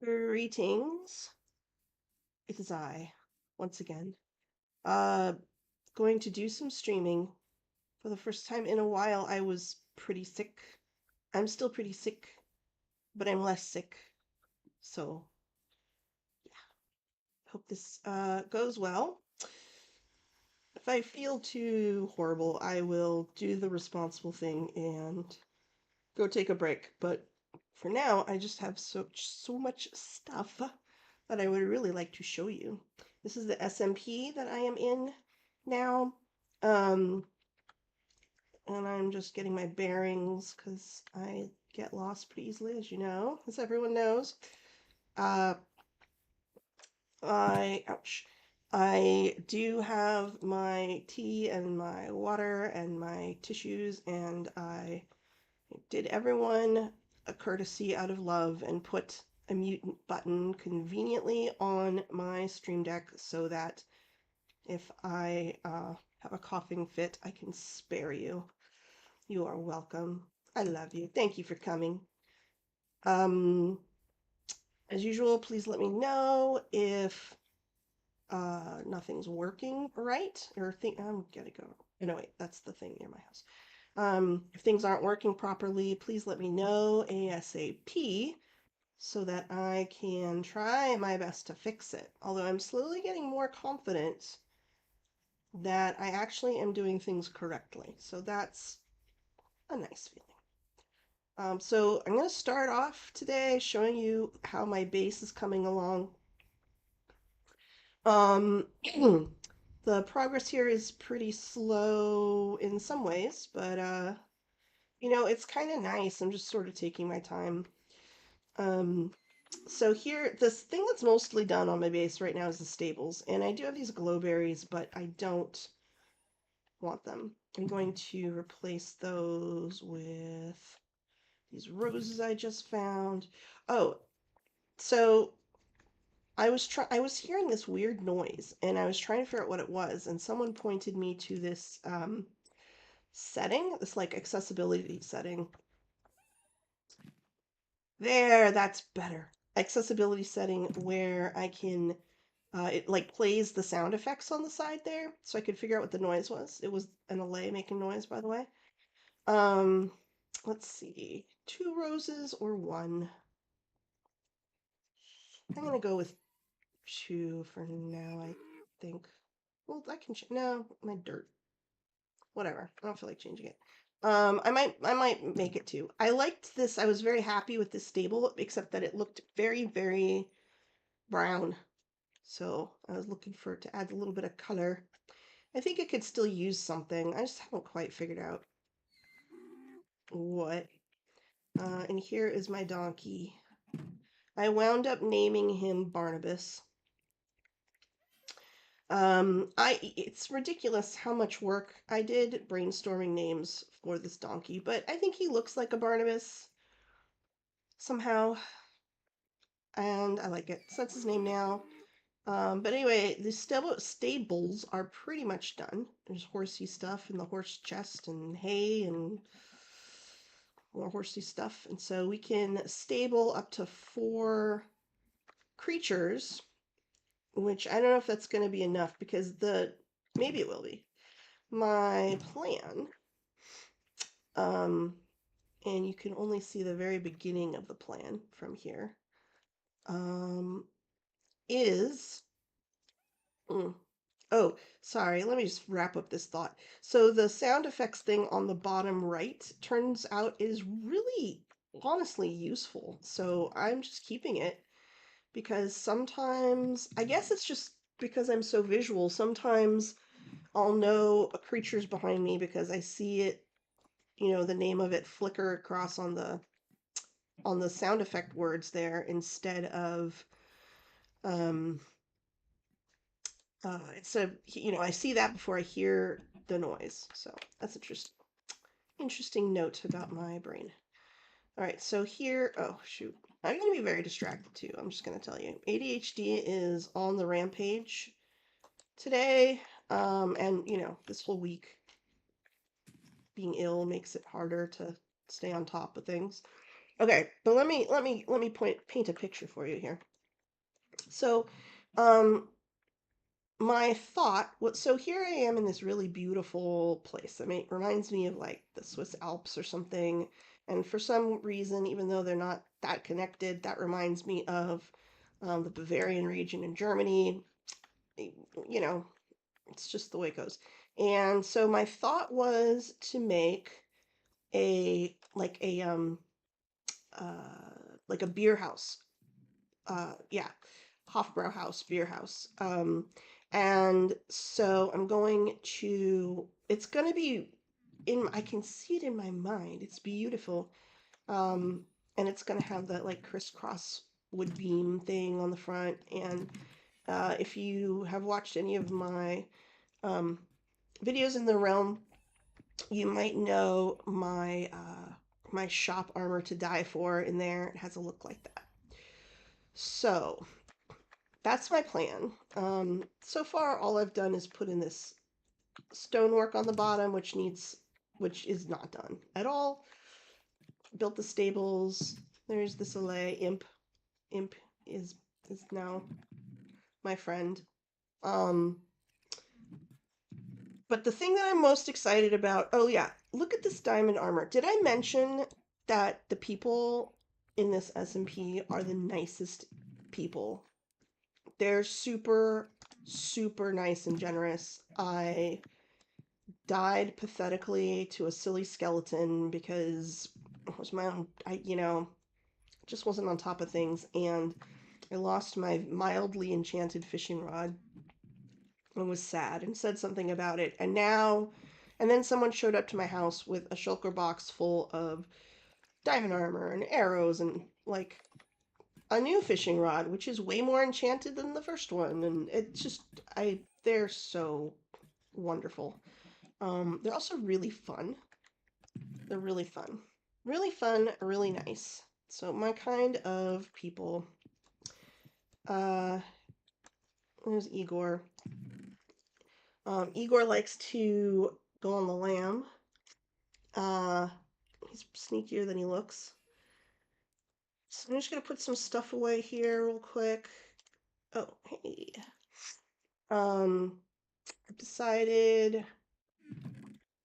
Greetings. It is I, once again. Uh, Going to do some streaming. For the first time in a while, I was pretty sick. I'm still pretty sick, but I'm less sick. So, hope this goes well. If I feel too horrible, I will do the responsible thing and go take a break. But for now, I just have so much stuff that I would really like to show you. This is the SMP that I am in now. Um, and I'm just getting my bearings because I get lost pretty easily, as you know, as everyone knows. Uh, ouch. I do have my tea and my water and my tissues, and I did everyone a courtesy out of love and put a mute button conveniently on my Stream Deck so that if I have a coughing fit, I can spare you. You are welcome. I love you. Thank you for coming. Um, as usual, please let me know if nothing's working right or think I'm gonna go. Oh, no, wait, that's the thing near my house. If things aren't working properly, please let me know ASAP so that I can try my best to fix it. Although I'm slowly getting more confident that I actually am doing things correctly. So that's a nice feeling. So I'm going to start off today showing you how my base is coming along. Um, the progress here is pretty slow in some ways, but you know, it's kind of nice. I'm just sort of taking my time. Um, so here, this thing that's mostly done on my base right now is the stables, and I do have these glowberries, but I don't want them. I'm going to replace those with these roses I just found. Oh, so I was hearing this weird noise and I was trying to figure out what it was, and someone pointed me to this setting, this like accessibility setting. There, that's better. Accessibility setting where I can it like plays the sound effects on the side there, so I could figure out what the noise was. It was an allay making noise, by the way. Um, let's see, 2 roses or 1. I'm gonna go with 2 for now, I think. Well, I can no, my dirt. Whatever. I don't feel like changing it. I might make it 2. I liked this. I was very happy with this stable, except that it looked very brown. So I was looking for it to add a little bit of color. I think it could still use something. I just haven't quite figured out what. And here is my donkey. I wound up naming him Barnabas. It's ridiculous how much work I did brainstorming names for this donkey, but I think he looks like a Barnabas somehow, and I like it. So that's his name now. But anyway, the stables are pretty much done. There's horsey stuff in the horse chest and hay and more horsey stuff, and so we can stable up to 4 creatures, which I don't know if that's going to be enough because maybe it will be. My plan, um, and you can only see the very beginning of the plan from here, is. Oh, sorry, let me just wrap up this thought. So, the sound effects thing on the bottom right turns out is really honestly useful. So, I'm just keeping it because sometimes, I guess it's just because I'm so visual, sometimes I'll know a creature's behind me because I see it, you know, the name of it flicker across on the sound effect words there instead of um it's a you know, I see that before I hear the noise. So that's interesting note about my brain. All right, so here, oh shoot, I'm gonna be very distracted too. I'm just gonna tell you, ADHD is on the rampage today, and you know, this whole week being ill makes it harder to stay on top of things. Okay, but let me paint a picture for you here. So, um, my thought was, so here I am in this really beautiful place. I mean, it reminds me of like the Swiss Alps or something. And for some reason, even though they're not that connected, that reminds me of the Bavarian region in Germany. You know, it's just the way it goes. And so my thought was to make a like a beer house. Yeah, Hofbrauhaus beer house. And so I'm going to. It's going to be in. I can see it in my mind. It's beautiful. Um, and it's going to have that like crisscross wood beam thing on the front. And if you have watched any of my um, videos in the realm, you might know my shop armor to die for in there. It has a look like that. So that's my plan. So far, all I've done is put in this stonework on the bottom, which is not done at all. Built the stables. There's the Soleil imp. Imp is is now my friend. Um, but the thing that I'm most excited about, oh yeah, look at this diamond armor. Did I mention that the people in this SMP are the nicest people? They're super, super nice and generous. I died pathetically to a silly skeleton because it was my own, just wasn't on top of things. And I lost my mildly enchanted fishing rod and was sad and said something about it. And then someone showed up to my house with a shulker box full of diamond armor and arrows and like a new fishing rod, which is way more enchanted than the first one. And they're so wonderful. They're also really fun. They're really fun. Really fun, really nice. So my kind of people. Uh, there's Igor. Igor likes to go on the lam. Uh, he's sneakier than he looks. So I'm just gonna put some stuff away here real quick. Oh, hey. I've decided.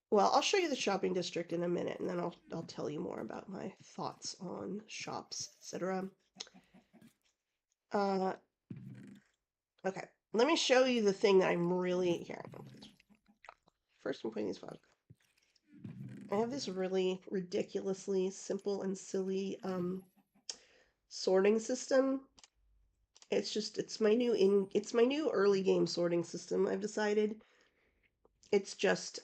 Well, I'll show you the shopping district in a minute, and then I'll tell you more about my thoughts on shops, etc. Uh, okay. Let me show you the thing that I'm really here. First, I'm putting these photos. I have this really ridiculously simple and silly sorting system. It's my new early game sorting system. I've decided it's just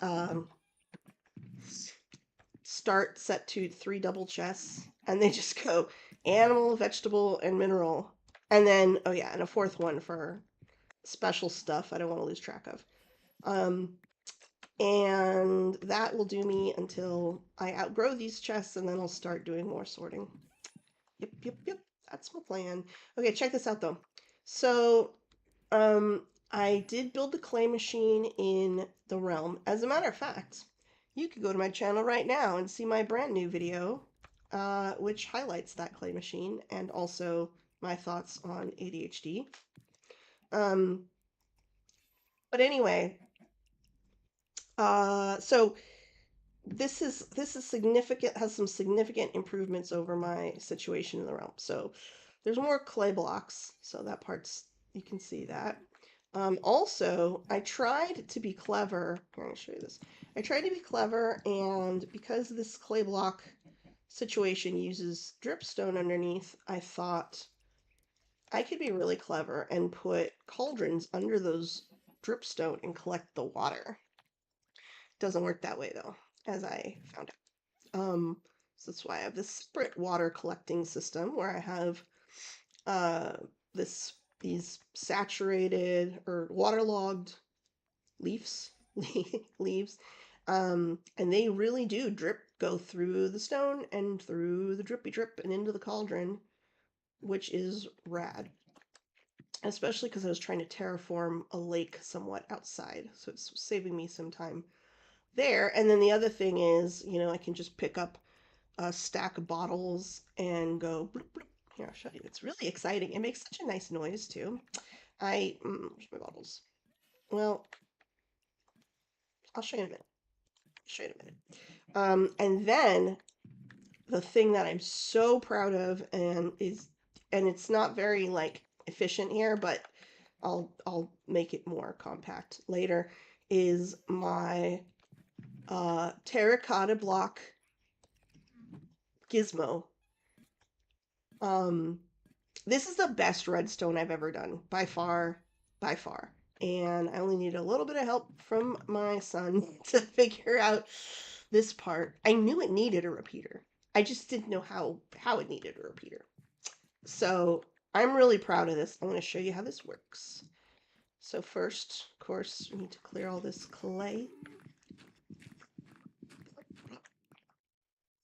start set to 3 double chests, and they just go animal, vegetable, and mineral, and then oh yeah, and a fourth one for special stuff I don't want to lose track of. Um, and that will do me until I outgrow these chests, and then I'll start doing more sorting. Yep, yep, yep. That's my plan. Okay, check this out though. So, I did build the clay machine in the realm. As a matter of fact, you could go to my channel right now and see my brand new video, which highlights that clay machine and also my thoughts on ADHD. Um, but anyway, so this is significant, has some significant improvements over my situation in the realm. So there's more clay blocks, so that part's, you can see that. Also, I tried to be clever. Here, I'm gonna show you this. I tried to be clever, and because this clay block situation uses dripstone underneath, I thought I could be really clever and put cauldrons under those dripstone and collect the water. Doesn't work that way though, as I found out. So that's why I have this sprit water collecting system where I have uh, these saturated or waterlogged leaves, leaves, and they really do go through the stone and through the drippy drip and into the cauldron, which is rad. Especially because I was trying to terraform a lake somewhat outside, so it's saving me some time there. And then the other thing is, I can just pick up a stack of bottles and go bloop, bloop. Here, I'll show you. It's really exciting. It makes such a nice noise too. Where's my bottles? Well, I'll show you in a minute. Show you in a minute. And then the thing that I'm so proud of and it's not very like efficient here, but I'll make it more compact later, is my terracotta block gizmo. Um, this is the best redstone I've ever done, by far, by far. And I only need a little bit of help from my son to figure out this part. I knew it needed a repeater. I just didn't know how it needed a repeater. So I'm really proud of this. I'm going to show you how this works. So first, of course, we need to clear all this clay.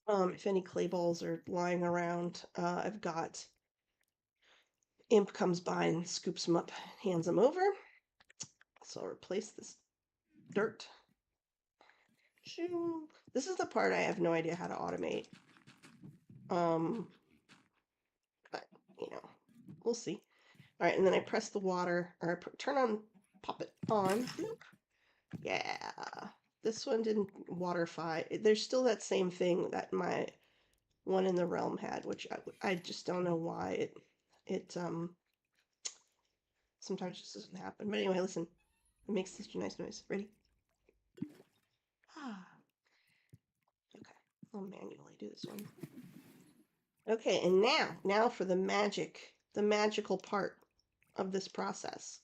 If any clay balls are lying around, I've got Imp comes by and scoops them up, hands them over. So I'll replace this dirt. This is the part I have no idea how to automate. But you know, we'll see. All right, and then I press the water, or I turn on, pop it on. Yeah, this one didn't waterify. There's still that same thing that my one in the realm had, which I just don't know why it sometimes just doesn't happen. But anyway, listen, it makes such a nice noise. Ready? Ah, okay. I'll manually do this one. Okay, and now for the magical part of this process.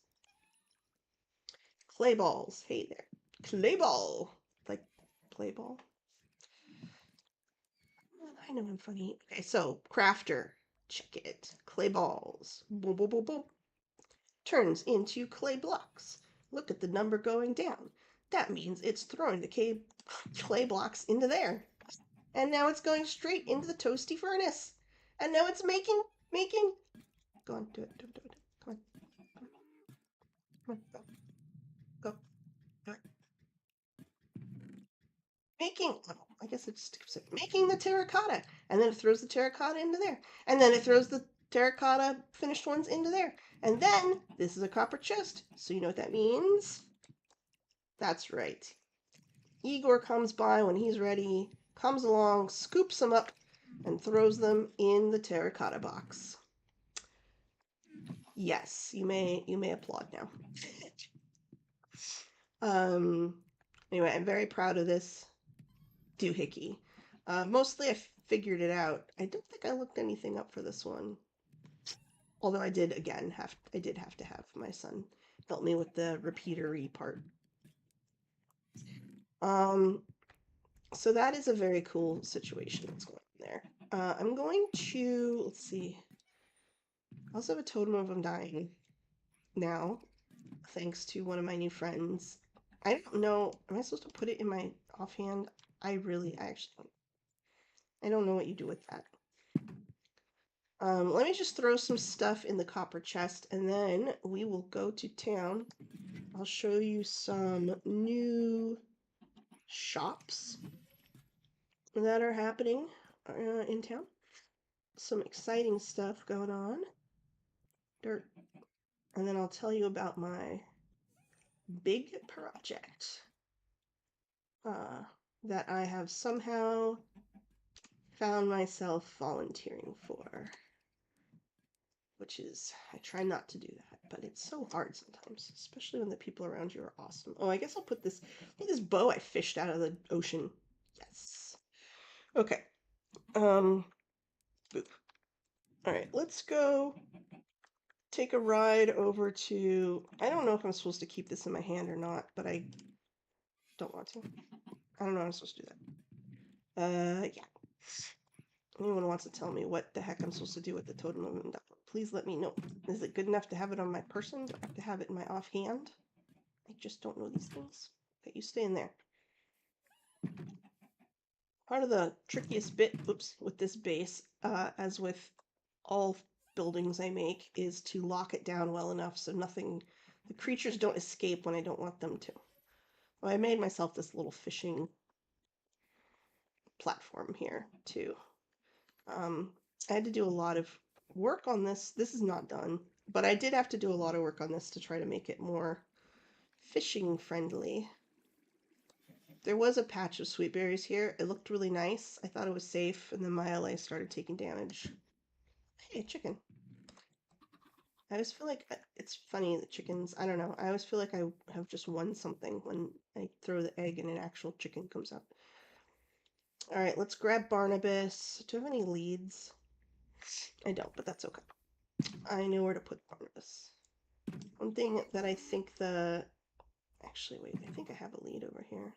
Clay balls. Hey there. Clay ball. Like play ball. I know I'm funny. Okay, so crafter. Check it. Clay balls. Boom, boom, boom, boom. Turns into clay blocks. Look at the number going down. That means it's throwing the clay blocks into there. And now it's going straight into the toasty furnace. And now it's making. Go on, do it. Come on. Come on, go. Do it. I guess it just skips it. Making the terracotta. And then it throws the terracotta into there. And then it throws the terracotta finished ones into there. And then this is a copper chest. So you know what that means? That's right. Igor comes by when he's ready, comes along, scoops them up, and throws them in the terracotta box. Yes, you may applaud now. Anyway, I'm very proud of this doohickey. Mostly I figured it out. I don't think I looked anything up for this one. Although I did have to have my son help me with the repeatery part. So that is a very cool situation that's going on there. I'm going to, let's see. I also have a totem of undying now, thanks to one of my new friends. I don't know, am I supposed to put it in my offhand? I actually don't. I don't know what you do with that. Let me just throw some stuff in the copper chest, and then we will go to town. I'll show you some new shops that are happening in town. Some exciting stuff going on. Dirt. And then I'll tell you about my big project that I have somehow found myself volunteering for. Which is, I try not to do that, but it's so hard sometimes, especially when the people around you are awesome. Oh, I guess I'll put this bow I fished out of the ocean. Yes. Okay. Boop. All right, let's go take a ride over to, I don't know if I'm supposed to keep this in my hand or not, but I don't want to. I don't know how I'm supposed to do that. Yeah. Anyone wants to tell me what the heck I'm supposed to do with the totem of undying, please let me know. Is it good enough to have it on my person? Do I have to have it in my offhand? I just don't know these things. Okay, you stay in there. Part of the trickiest bit, with this base, as with all buildings I make, is to lock it down well enough so the creatures don't escape when I don't want them to. Well, I made myself this little fishing platform here too. I had to do a lot of work on this. This is not done, but I did have to do a lot of work on this to try to make it more fishing friendly. There was a patch of sweet berries here. It looked really nice. I thought it was safe, and then my LA started taking damage. Hey, chicken. I always feel like it's funny that chickens, I don't know. I always feel like I have just won something when I throw the egg and an actual chicken comes out. All right, let's grab Barnabas. Do I have any leads? I don't, but that's okay. I know where to put Barnabas. One thing that I think the... Actually, wait, I think I have a lead over here.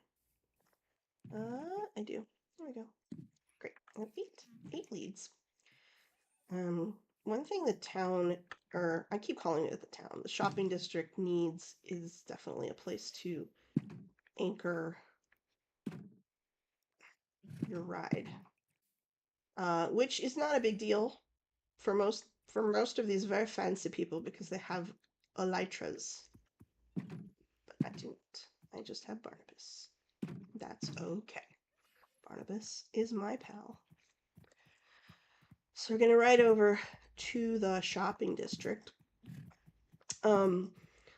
I do. There we go. Great. I have eight leads. One thing the town, or I keep calling it the town, the shopping district needs is definitely a place to anchor your ride, which is not a big deal for most of these very fancy people because they have elytras, but I don't. I just have Barnabas. That's okay. Barnabas is my pal. So we're gonna ride over to the shopping district.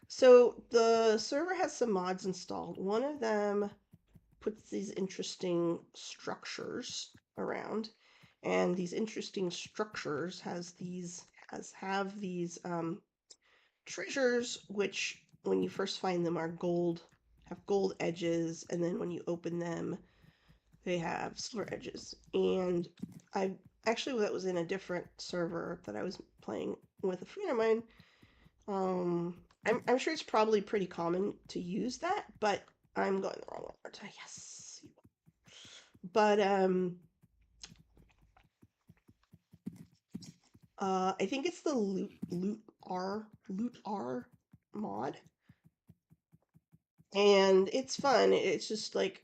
So the server has some mods installed. One of them puts these interesting structures around, and these interesting structures have these treasures, which when you first find them are gold, have gold edges, and then when you open them, they have silver edges. And I actually that was in a different server that I was playing with a friend of mine. I'm sure it's probably pretty common to use that, but I'm going the wrong way. Yes. But I think it's the loot R mod, and it's fun. It's just like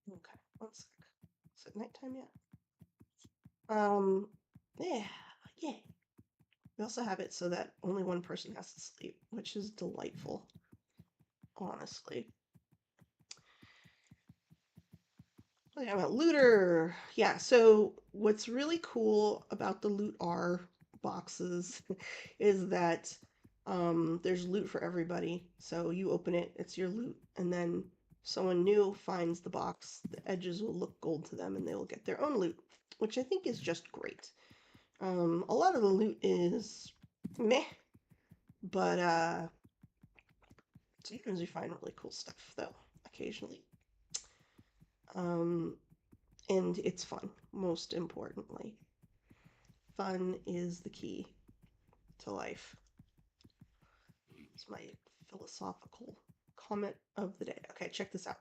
okay, one sec. Is it nighttime yet? Yeah, yeah. We also have it so that only one person has to sleep, which is delightful, honestly. Yeah, about looter. Yeah, so what's really cool about the loot R boxes is that there's loot for everybody. So you open it, it's your loot, and then someone new finds the box, the edges will look gold to them and they will get their own loot, which I think is just great. A lot of the loot is meh, but sometimes you find really cool stuff though, occasionally. Um, and it's fun, most importantly. Fun is the key to life. It's my philosophical comment of the day. Okay, check this out.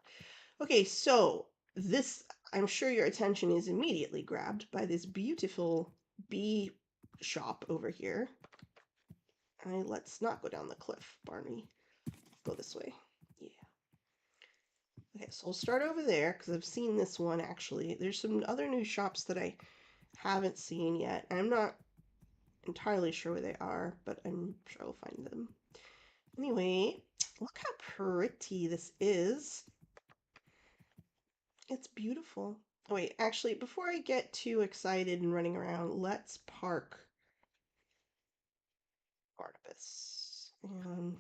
Okay, so this, I'm sure your attention is immediately grabbed by this beautiful bee shop over here. Let's not go down the cliff, Barney. Go this way. Yeah. Okay, so we'll start over there because I've seen this one actually. There's some other new shops that I haven't seen yet. I'm not entirely sure where they are, but I'm sure I'll find them. Anyway, look how pretty this is. It's beautiful. Oh, wait, actually, before I get too excited and running around, let's park Barnabas. And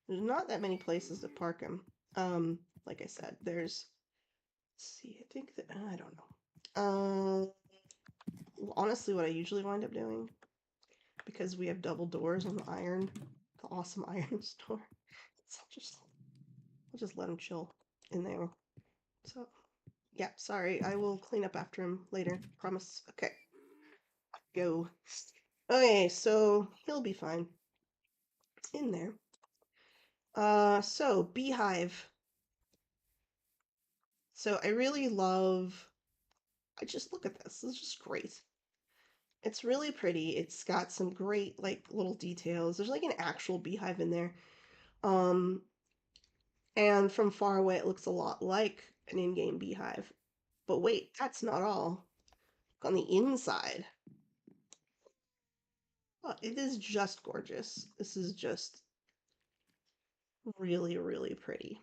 there's not that many places to park him. Like I said, let's see, I think that, I don't know. Honestly, what I usually wind up doing, because we have double doors on the awesome iron store, so I'll just let him chill in there. So, yeah, sorry, I will clean up after him later, promise. Okay, go. Okay, so he'll be fine in there. So beehive. So I really love. I just look at this. This is just great. It's really pretty. It's got some great like little details. There's like an actual beehive in there. Um, and from far away, it looks a lot like an in-game beehive. But wait, that's not all. Look on the inside. Oh, it is just gorgeous. This is just Really, really pretty.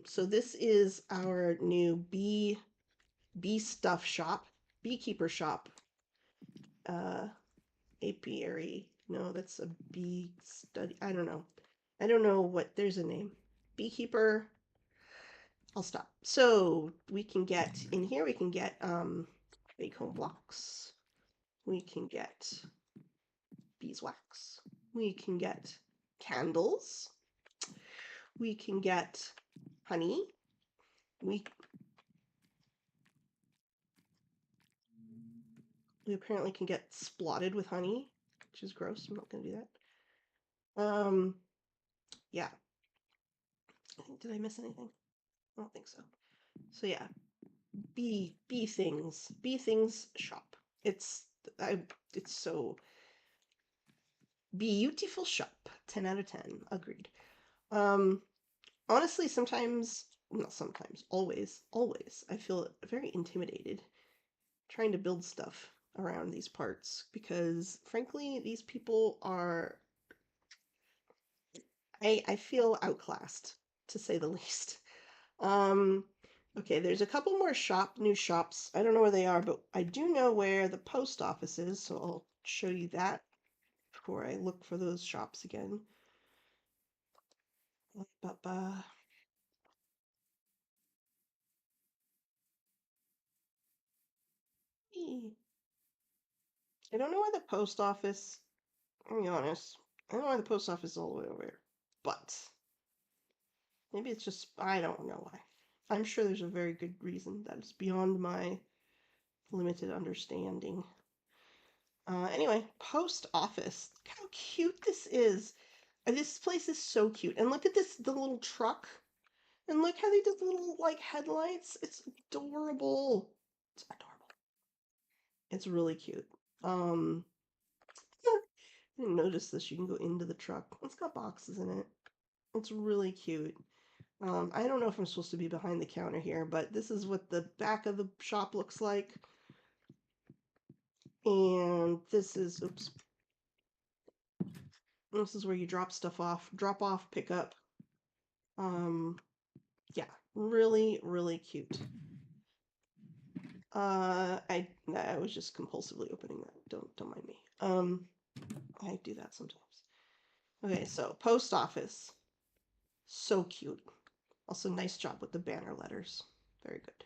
So this is our new bee stuff shop, beekeeper shop. Uh, apiary. No, that's a bee study. I don't know. I don't know what. There's a name. Beekeeper. I'll stop. So we can get in here. We can get bacon blocks. We can get beeswax. We can get candles. We can get honey. We we apparently can get splotted with honey, which is gross. I'm not gonna do that. Yeah. Did I miss anything? I don't think so. So yeah, bee things shop. It's I it's so beautiful shop. 10 out of 10. Agreed. Um, honestly, sometimes not sometimes, always I feel very intimidated trying to build stuff around these parts because frankly these people are I feel outclassed to say the least. Um, okay, there's a couple more new shops. I don't know where they are, but I do know where the post office is, so I'll show you that before I look for those shops again. Ba-ba. I don't know where the post office, I'll be honest, I don't know why the post office is all the way over here, but maybe it's just, I don't know why. I'm sure there's a very good reason that is beyond my limited understanding. Anyway, post office. Look how cute this is. This place is so cute. And look at this, the little truck. And look how they did the little, like, headlights. It's adorable. It's adorable. It's really cute. Um, I didn't notice this. You can go into the truck. It's got boxes in it. It's really cute. I don't know if I'm supposed to be behind the counter here, but this is what the back of the shop looks like. And oops, this is where you drop stuff off, drop off, pick up. Yeah, really, really cute. I was just compulsively opening that. Don't mind me. I do that sometimes. Okay, so post office. So cute. Also, nice job with the banner letters. Very good.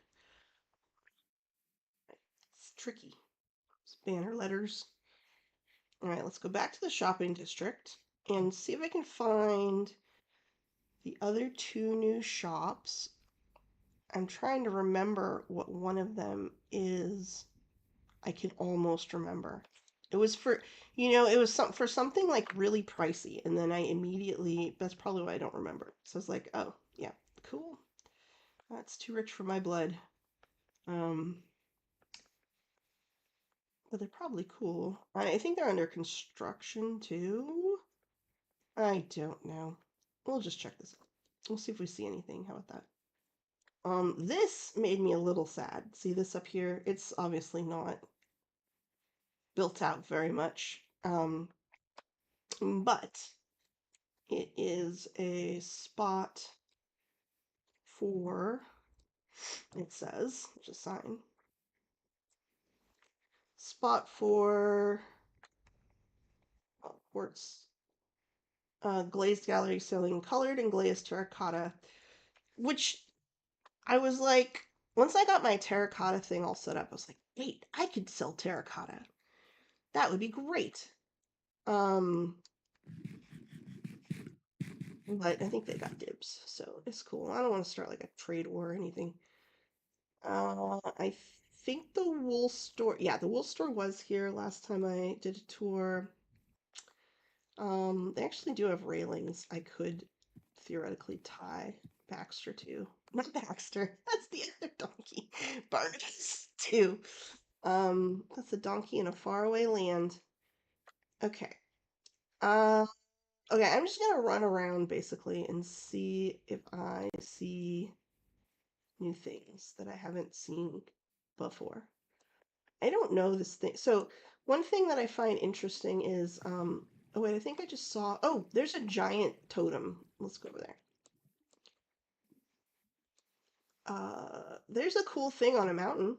It's tricky. It's banner letters. All right, let's go back to the shopping district and see if I can find the other two new shops. I'm trying to remember what one of them is. I can almost remember. It was for, it was for something like really pricey, and then I immediately, that's probably why I don't remember. So I was like, oh, yeah, cool. That's too rich for my blood. Um, but they're probably cool. I think they're under construction too. I don't know. We'll just check this out. We'll see if we see anything. How about that? This made me a little sad. See this up here? It's obviously not built out very much. But it is a spot for, it says, just sign, spot for quartz glazed gallery selling colored and glazed terracotta, which I was like, once I got my terracotta thing all set up, I was like, wait, I could sell terracotta. That would be great. Um, but I think they got dibs, so it's cool. I don't want to start like a trade war or anything. I think the wool store, yeah, the wool store was here last time I did a tour. They actually do have railings I could theoretically tie Baxter to. Not Baxter, that's the other donkey. Barnabas too. That's a donkey in a faraway land. Okay. Uh, okay, I'm just gonna run around basically and see if I see new things that I haven't seen before. I don't know this thing. So one thing that I find interesting is Oh wait, I think I just saw. Oh, there's a giant totem. Let's go over there. There's a cool thing on a mountain.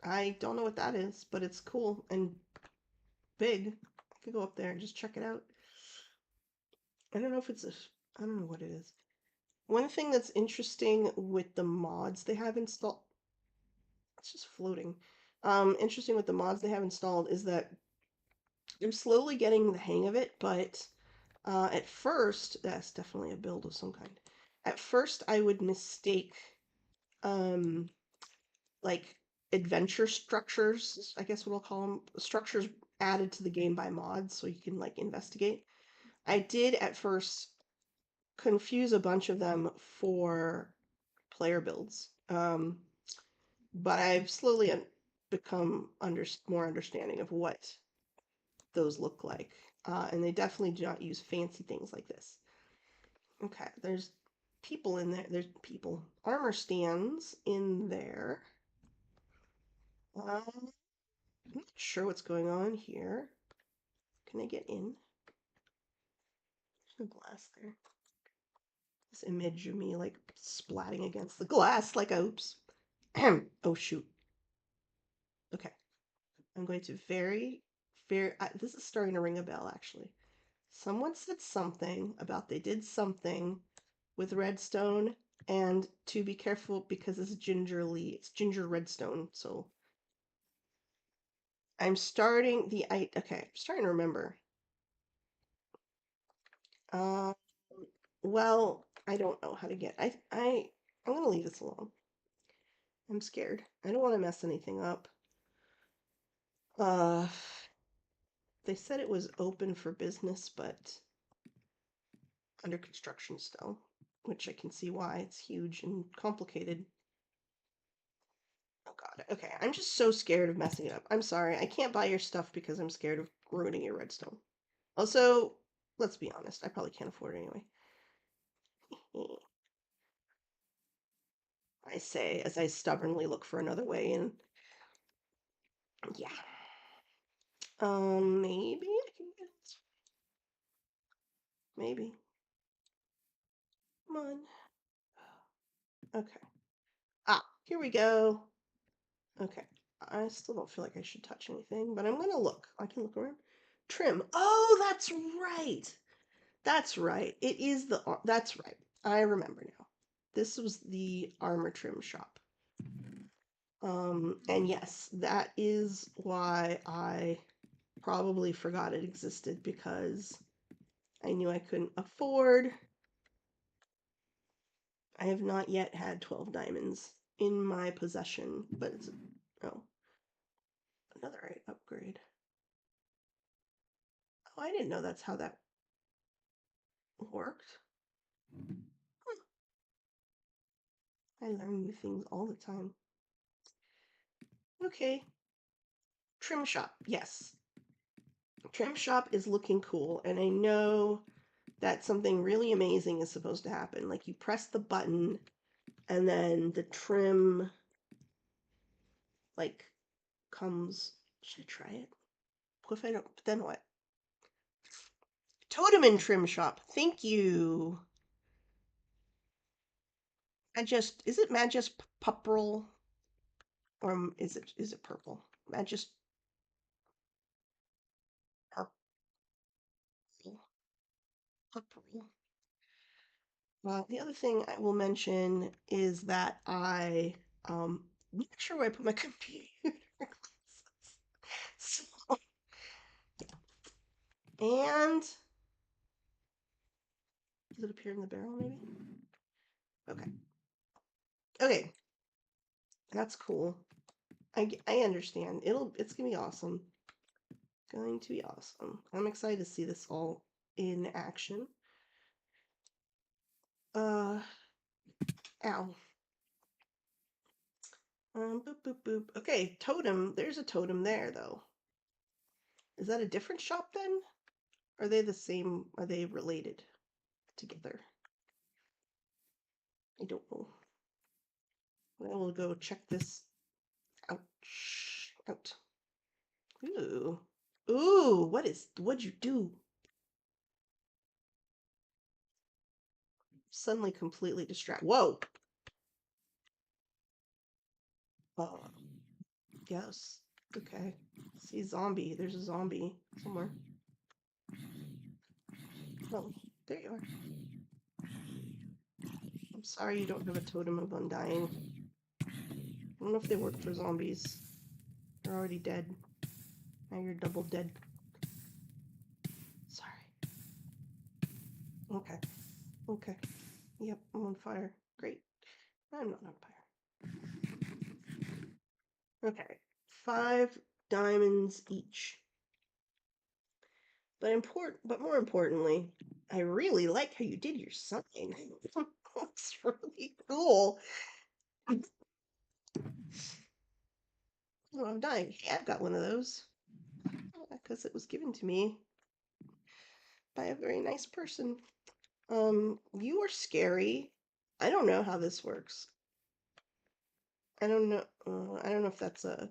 I don't know what that is, but it's cool and big. I could go up there and just check it out. I don't know if it's a. I don't know what it is. One thing that's interesting with the mods they have installed. It's just floating. Interesting with the mods they have installed is that I'm slowly getting the hang of it, but at first, that's definitely a build of some kind. At first, I would mistake um, like adventure structures, I guess what I'll call them, structures added to the game by mods so you can like investigate. I did at first confuse a bunch of them for player builds, but I've slowly become more understanding of what those look like. And they definitely do not use fancy things like this. Okay, there's people in there. There's people. Armor stands in there. I'm not sure what's going on here. Can I get in? There's no glass there. This image of me like splatting against the glass like oops. Oh shoot. Okay. I'm going to this is starting to ring a bell actually. Someone said something about they did something with redstone and to be careful because it's ginger redstone. So I'm starting to remember. Uh, well, I don't know how to get. I'm gonna leave this alone. I'm scared. I don't want to mess anything up. Uh, they said it was open for business, but under construction still, which I can see why. It's huge and complicated. Oh God. Okay, I'm just so scared of messing it up. I'm sorry. I can't buy your stuff because I'm scared of ruining your redstone. Also, let's be honest. I probably can't afford it anyway. I say as I stubbornly look for another way in. Yeah. Maybe I can get it. Maybe. Come on. Okay. Ah, here we go. Okay. I still don't feel like I should touch anything, but I'm gonna look. I can look around. Trim. Oh, that's right. That's right. It is that's right. I remember now. This was the armor trim shop. And yes, that is why I probably forgot it existed because I knew I couldn't afford. I have not yet had 12 diamonds in my possession, but it's oh, another upgrade. Oh, I didn't know that's how that worked. I learn new things all the time. Okay, trim shop. Yes, trim shop is looking cool, and I know that something really amazing is supposed to happen. Like you press the button, and then the trim like comes. Should I try it? What if I don't? Then what? Totem and trim shop. Thank you. Is it Magis purple or is it purple? Magis purple. Purple. Well, the other thing I will mention is that I'm not sure where I put my computer glasses. So, and does it appear in the barrel maybe? Okay. Okay. That's cool. I understand. It's gonna be awesome. Going to be awesome. I'm excited to see this all in action. Uh, ow. Boop, boop, boop. Okay, totem. There's a totem there, though. Is that a different shop then? Are they the same? Are they related together? I don't know. I will go check this out. Out. Ooh. Ooh, what'd you do? Suddenly completely distracted. Whoa. Oh, yes. Okay. See zombie. There's a zombie somewhere. Oh, there you are. I'm sorry you don't have a totem of undying. I don't know if they work for zombies. They're already dead. Now you're double dead. Sorry. Okay. Okay. Yep, I'm on fire. Great. I'm not on fire. Okay. 5 diamonds each. But more importantly, I really like how you did your sign. That's really cool. Oh, I'm dying. Hey, I've got one of those. Because it was given to me by a very nice person. You are scary. I don't know how this works. I don't know. I don't know if that's a.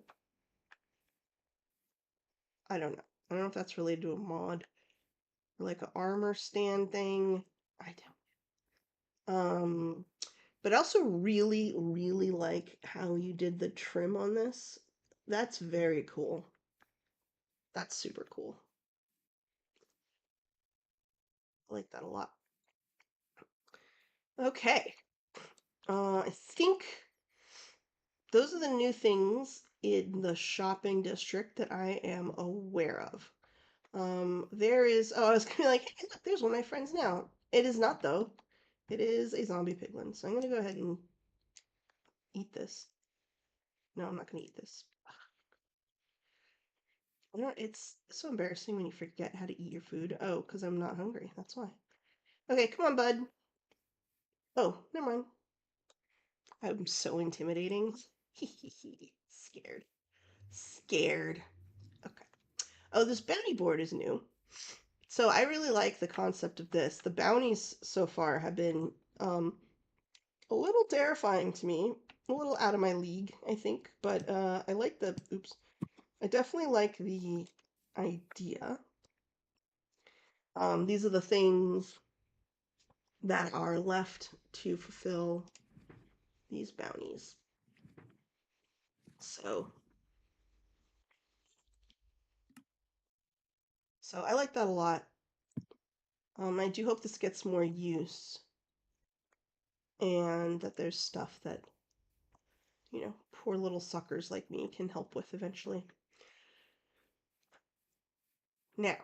I don't know. I don't know if that's related to a mod or like an armor stand thing. I don't. But I also really, really like how you did the trim on this. That's very cool. That's super cool. I like that a lot. Okay. I think those are the new things in the shopping district that I am aware of. There is. Oh, I was gonna be like, hey, look, there's one of my friends now. It is not though. It is a zombie piglin. So I'm gonna go ahead and eat this. No, I'm not gonna eat this. You know, it's so embarrassing when you forget how to eat your food. Oh, because I'm not hungry. That's why. Okay, come on, bud. Oh, never mind. I'm so intimidating. Scared. Scared. Okay. Oh, this bounty board is new. So I really like the concept of this. The bounties so far have been a little terrifying to me, a little out of my league, I think. But I like the. Oops. I definitely like the idea. These are the things that are left to fulfill these bounties. So, so I like that a lot. I do hope this gets more use and that there's stuff that, poor little suckers like me can help with eventually. Now,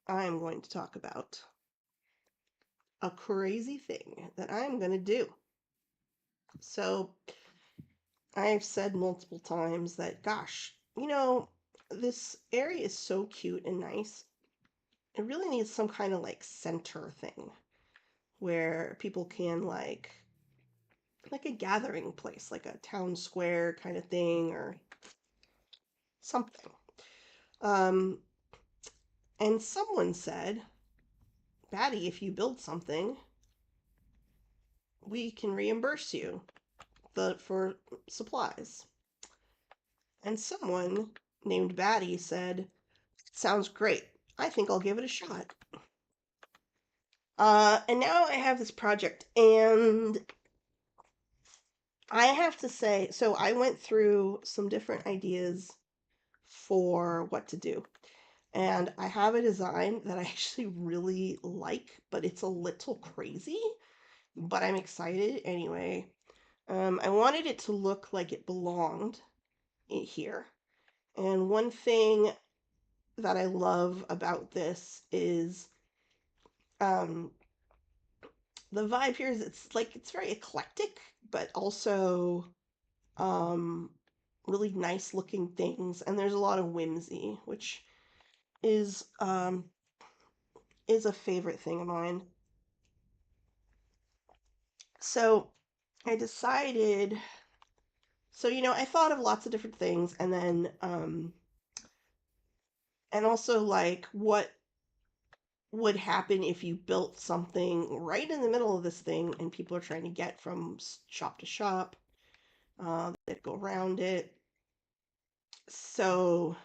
I'm going to talk about a crazy thing that I'm going to do. So, I've said multiple times that, gosh, this area is so cute and nice. It really needs some kind of like center thing where people can like a gathering place, like a town square kind of thing or something. Um, and someone said, Batty, if you build something, we can reimburse you for supplies. And someone named Batty said, sounds great. I think I'll give it a shot. And now I have this project, and I have to say, so I went through some different ideas for what to do. And I have a design that I actually really like, but it's a little crazy, but I'm excited anyway. I wanted it to look like it belonged here. And one thing that I love about this is um, the vibe here is it's very eclectic, but also um, really nice looking things, and there's a lot of whimsy, which is um, is a favorite thing of mine. So I decided. So I thought of lots of different things, and also like what would happen if you built something right in the middle of this thing, and people are trying to get from shop to shop. That go around it. So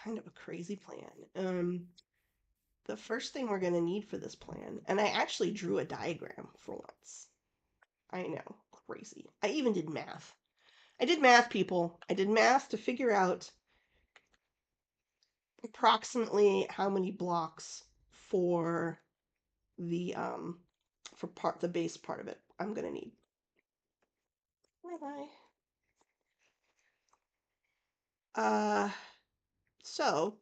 kind of a crazy plan. The first thing we're going to need for this plan, and I actually drew a diagram for once. I know, crazy. I even did math. I did math, people. I did math to figure out approximately how many blocks for the for part the base part of it I'm gonna need. Bye bye. Uh, so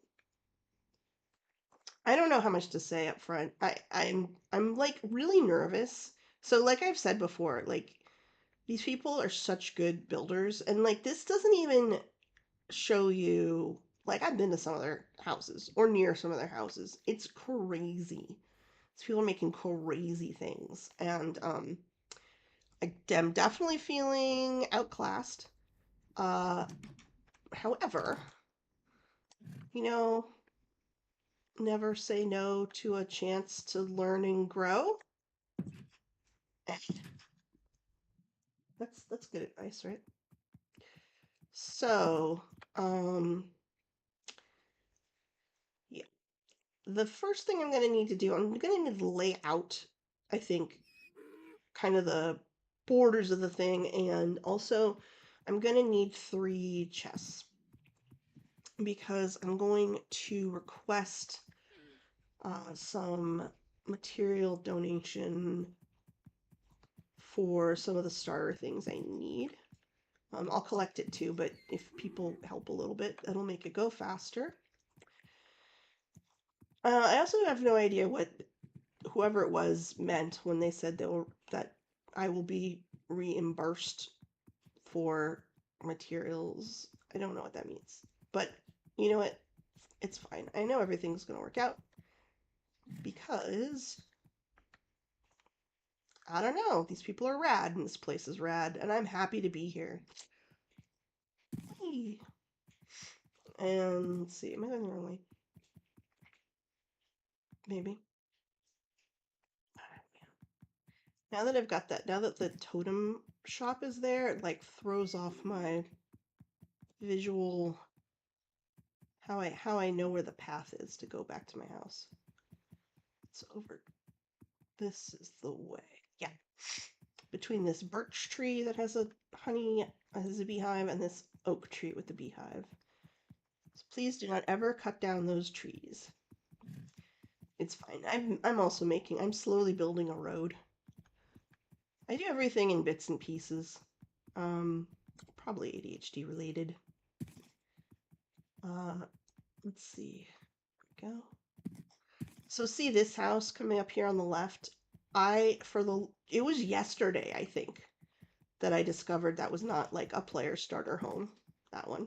I don't know how much to say up front. I'm like really nervous. So like I've said before, like these people are such good builders, and like this doesn't even show you like I've been to some of their houses or near some of their houses. It's crazy. These people are making crazy things, and I am definitely feeling outclassed. Uh, however, you know, never say no to a chance to learn and grow. That's good advice, right? So, um, yeah. The first thing I'm going to need to do, I'm going to need to lay out, I think, kind of the borders of the thing, and also I'm going to need 3 chests because I'm going to request some material donation for some of the starter things I need. I'll collect it too, but if people help a little bit, that'll make it go faster. I also have no idea what whoever it was meant when they said that I will be reimbursed for materials. I don't know what that means. But you know what? It's fine. I know everything's going to work out because I don't know. These people are rad and this place is rad and I'm happy to be here. Hey. And let's see, am I going the wrong way? Maybe. Now that I've got that, now that the totem shop is there, it like throws off my visual how I know where the path is to go back to my house. It's over. This is the way. Yeah. Between this birch tree that has a beehive and this oak tree with the beehive. So please do not ever cut down those trees. It's fine. I'm slowly building a road. I do everything in bits and pieces. Probably ADHD related. Let's see. There we go. So see this house coming up here on the left? It was yesterday, I think, that I discovered that was not like a player starter home. That one.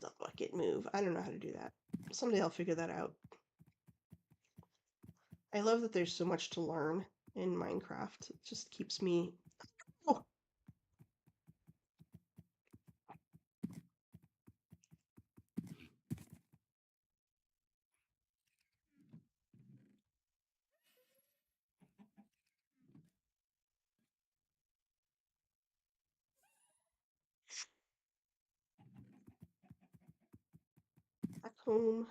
The bucket move. I don't know how to do that. Someday I'll figure that out. I love that there's so much to learn in Minecraft. It just keeps me. Oh, back home.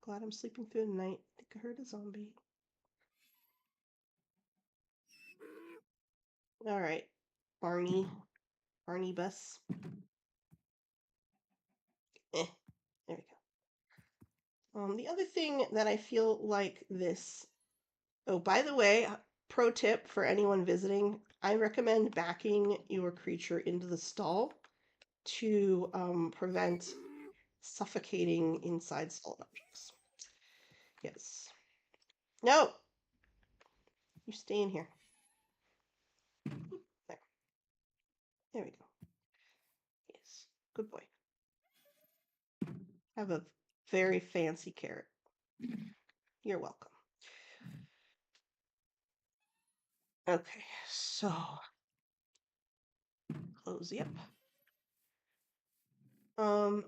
Glad I'm sleeping through the night. I think I heard a zombie. All right, Barney. Barney bus. There we go. The other thing that I feel like this. Oh, by the way, pro tip for anyone visiting: I recommend backing your creature into the stall to prevent suffocating inside stalled objects. Yes. No, you stay in here. There. There we go. Yes. Good boy. Have a very fancy carrot. You're welcome. Okay, so close the up.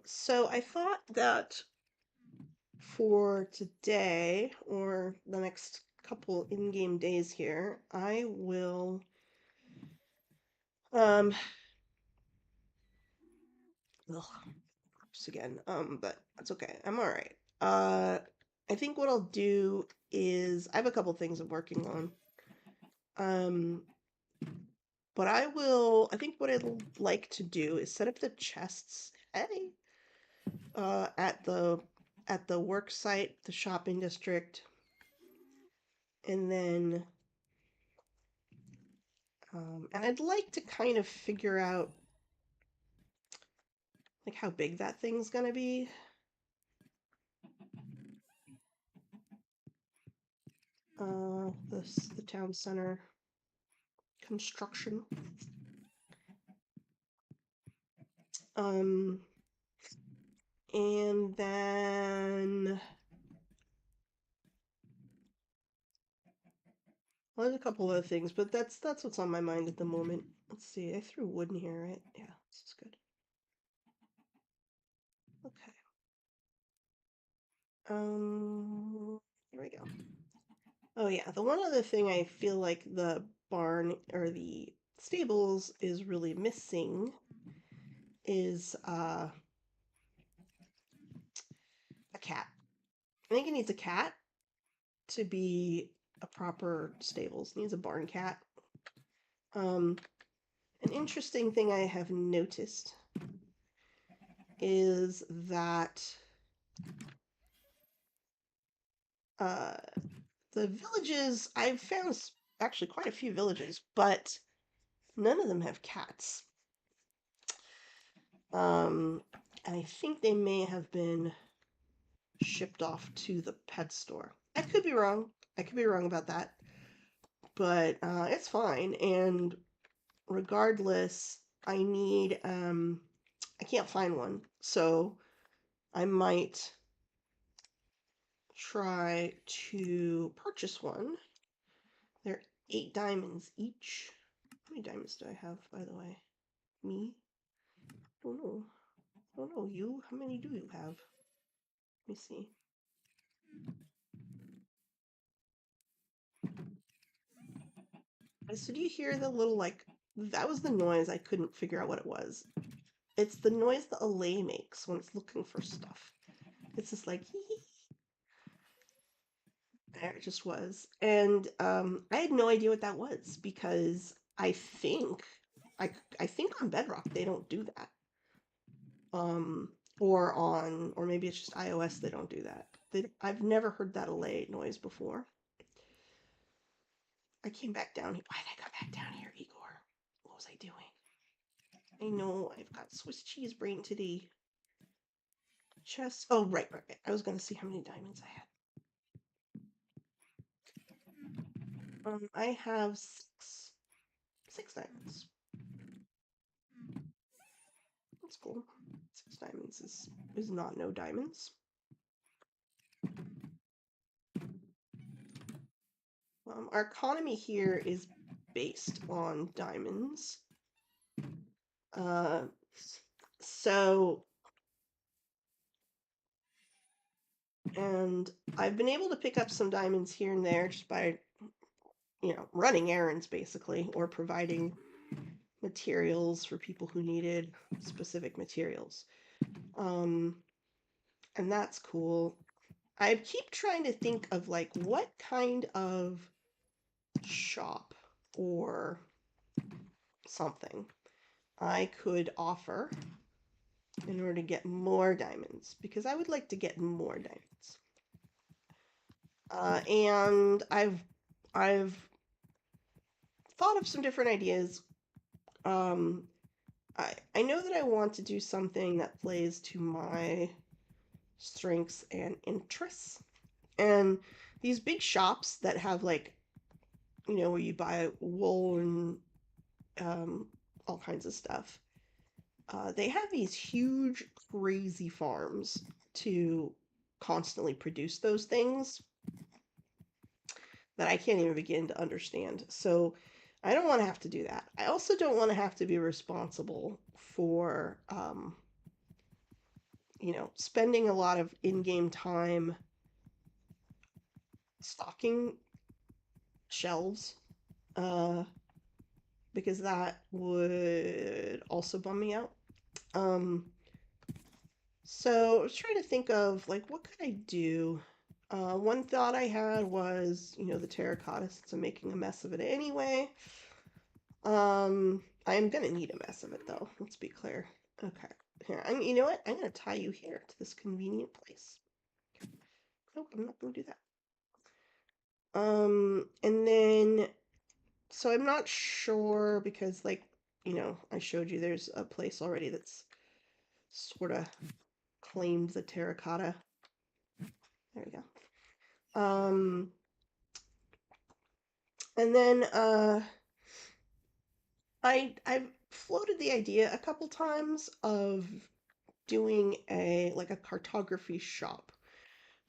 So I thought that for today or the next couple in-game days here, I will um Ugh, again. But that's okay. I'm all right. I think what I'll do is I have a couple things I'm working on. Um, but I think what I'd like to do is set up the chests, hey, at the work site, the shopping district, and then and I'd like to kind of figure out like how big that thing's gonna be. The town center construction. Um, and then well, there's a couple other things, but that's what's on my mind at the moment. Let's see. I threw wood in here, right? Yeah, this is good. Okay. Here we go. Oh yeah, the one other thing I feel like the barn or the stables is really missing is a cat. I think it needs a cat to be a proper stables. It needs a barn cat. Um, an interesting thing I have noticed is that uh, the villages, I've found actually quite a few villages, but none of them have cats. And I think they may have been shipped off to the pet store. I could be wrong. I could be wrong about that, but it's fine. And regardless, I can't find one, so I might try to purchase one. They're 8 diamonds each. How many diamonds do I have, by the way? Me? Don't know. Don't know. You? How many do you have? Let me see. So do you hear the little like that was the noise I couldn't figure out what it was. It's the noise the allay makes when it's looking for stuff. It's just like hee hee. There it just was. And I had no idea what that was because I I think on Bedrock they don't do that. Um or maybe it's just iOS they don't do that. I've never heard that allay noise before. I came back down here. Why did I come back down here, Igor? What was I doing? I know I've got Swiss cheese brain today. Chest. Oh, right. I was gonna see how many diamonds I had. I have six diamonds. That's cool. 6 diamonds is not no diamonds. Our economy here is based on diamonds. Uh, so, and I've been able to pick up some diamonds here and there just by, running errands basically, or providing materials for people who needed specific materials. Um, and that's cool. I keep trying to think of like what kind of shop or something I could offer in order to get more diamonds because I would like to get more diamonds. And I've thought of some different ideas. Um, I know that I want to do something that plays to my strengths and interests. And these big shops that have like, where you buy wool and um, all kinds of stuff, they have these huge, crazy farms to constantly produce those things that I can't even begin to understand. So I don't want to have to do that. I also don't want to have to be responsible for, spending a lot of in game time stocking shelves, uh, because that would also bum me out. Um, So I was trying to think of like what could I do? One thought I had was, the terracotta, since I'm making a mess of it anyway. I am gonna need a mess of it though. Let's be clear. Okay, here. You know what? I'm gonna tie you here to this convenient place. Nope, I'm not gonna do that. And then so I'm not sure because I showed you there's a place already that's sort of claimed the terracotta. There we go. And then I've floated the idea a couple times of doing a cartography shop.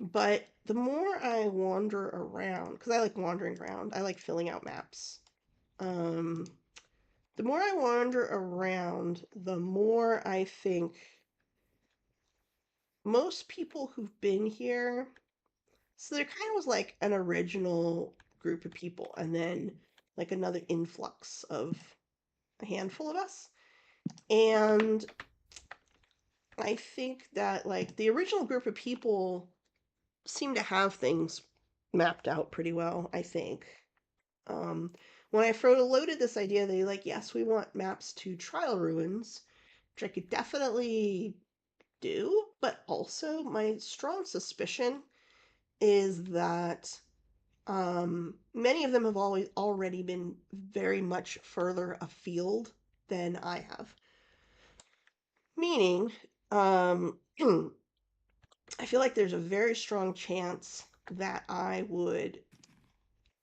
But the more I wander around, because I like wandering around, I like filling out maps. Um, the more I wander around, the more I think most people who've been here, so there kind of was like an original group of people, and then like another influx of a handful of us. And I think that like the original group of people seem to have things mapped out pretty well, I think. Um, when I loaded this idea, they like, yes, we want maps to trial ruins, which I could definitely do, but also my strong suspicion is that many of them have always already been very much further afield than I have. Meaning, I feel like there's a very strong chance that I would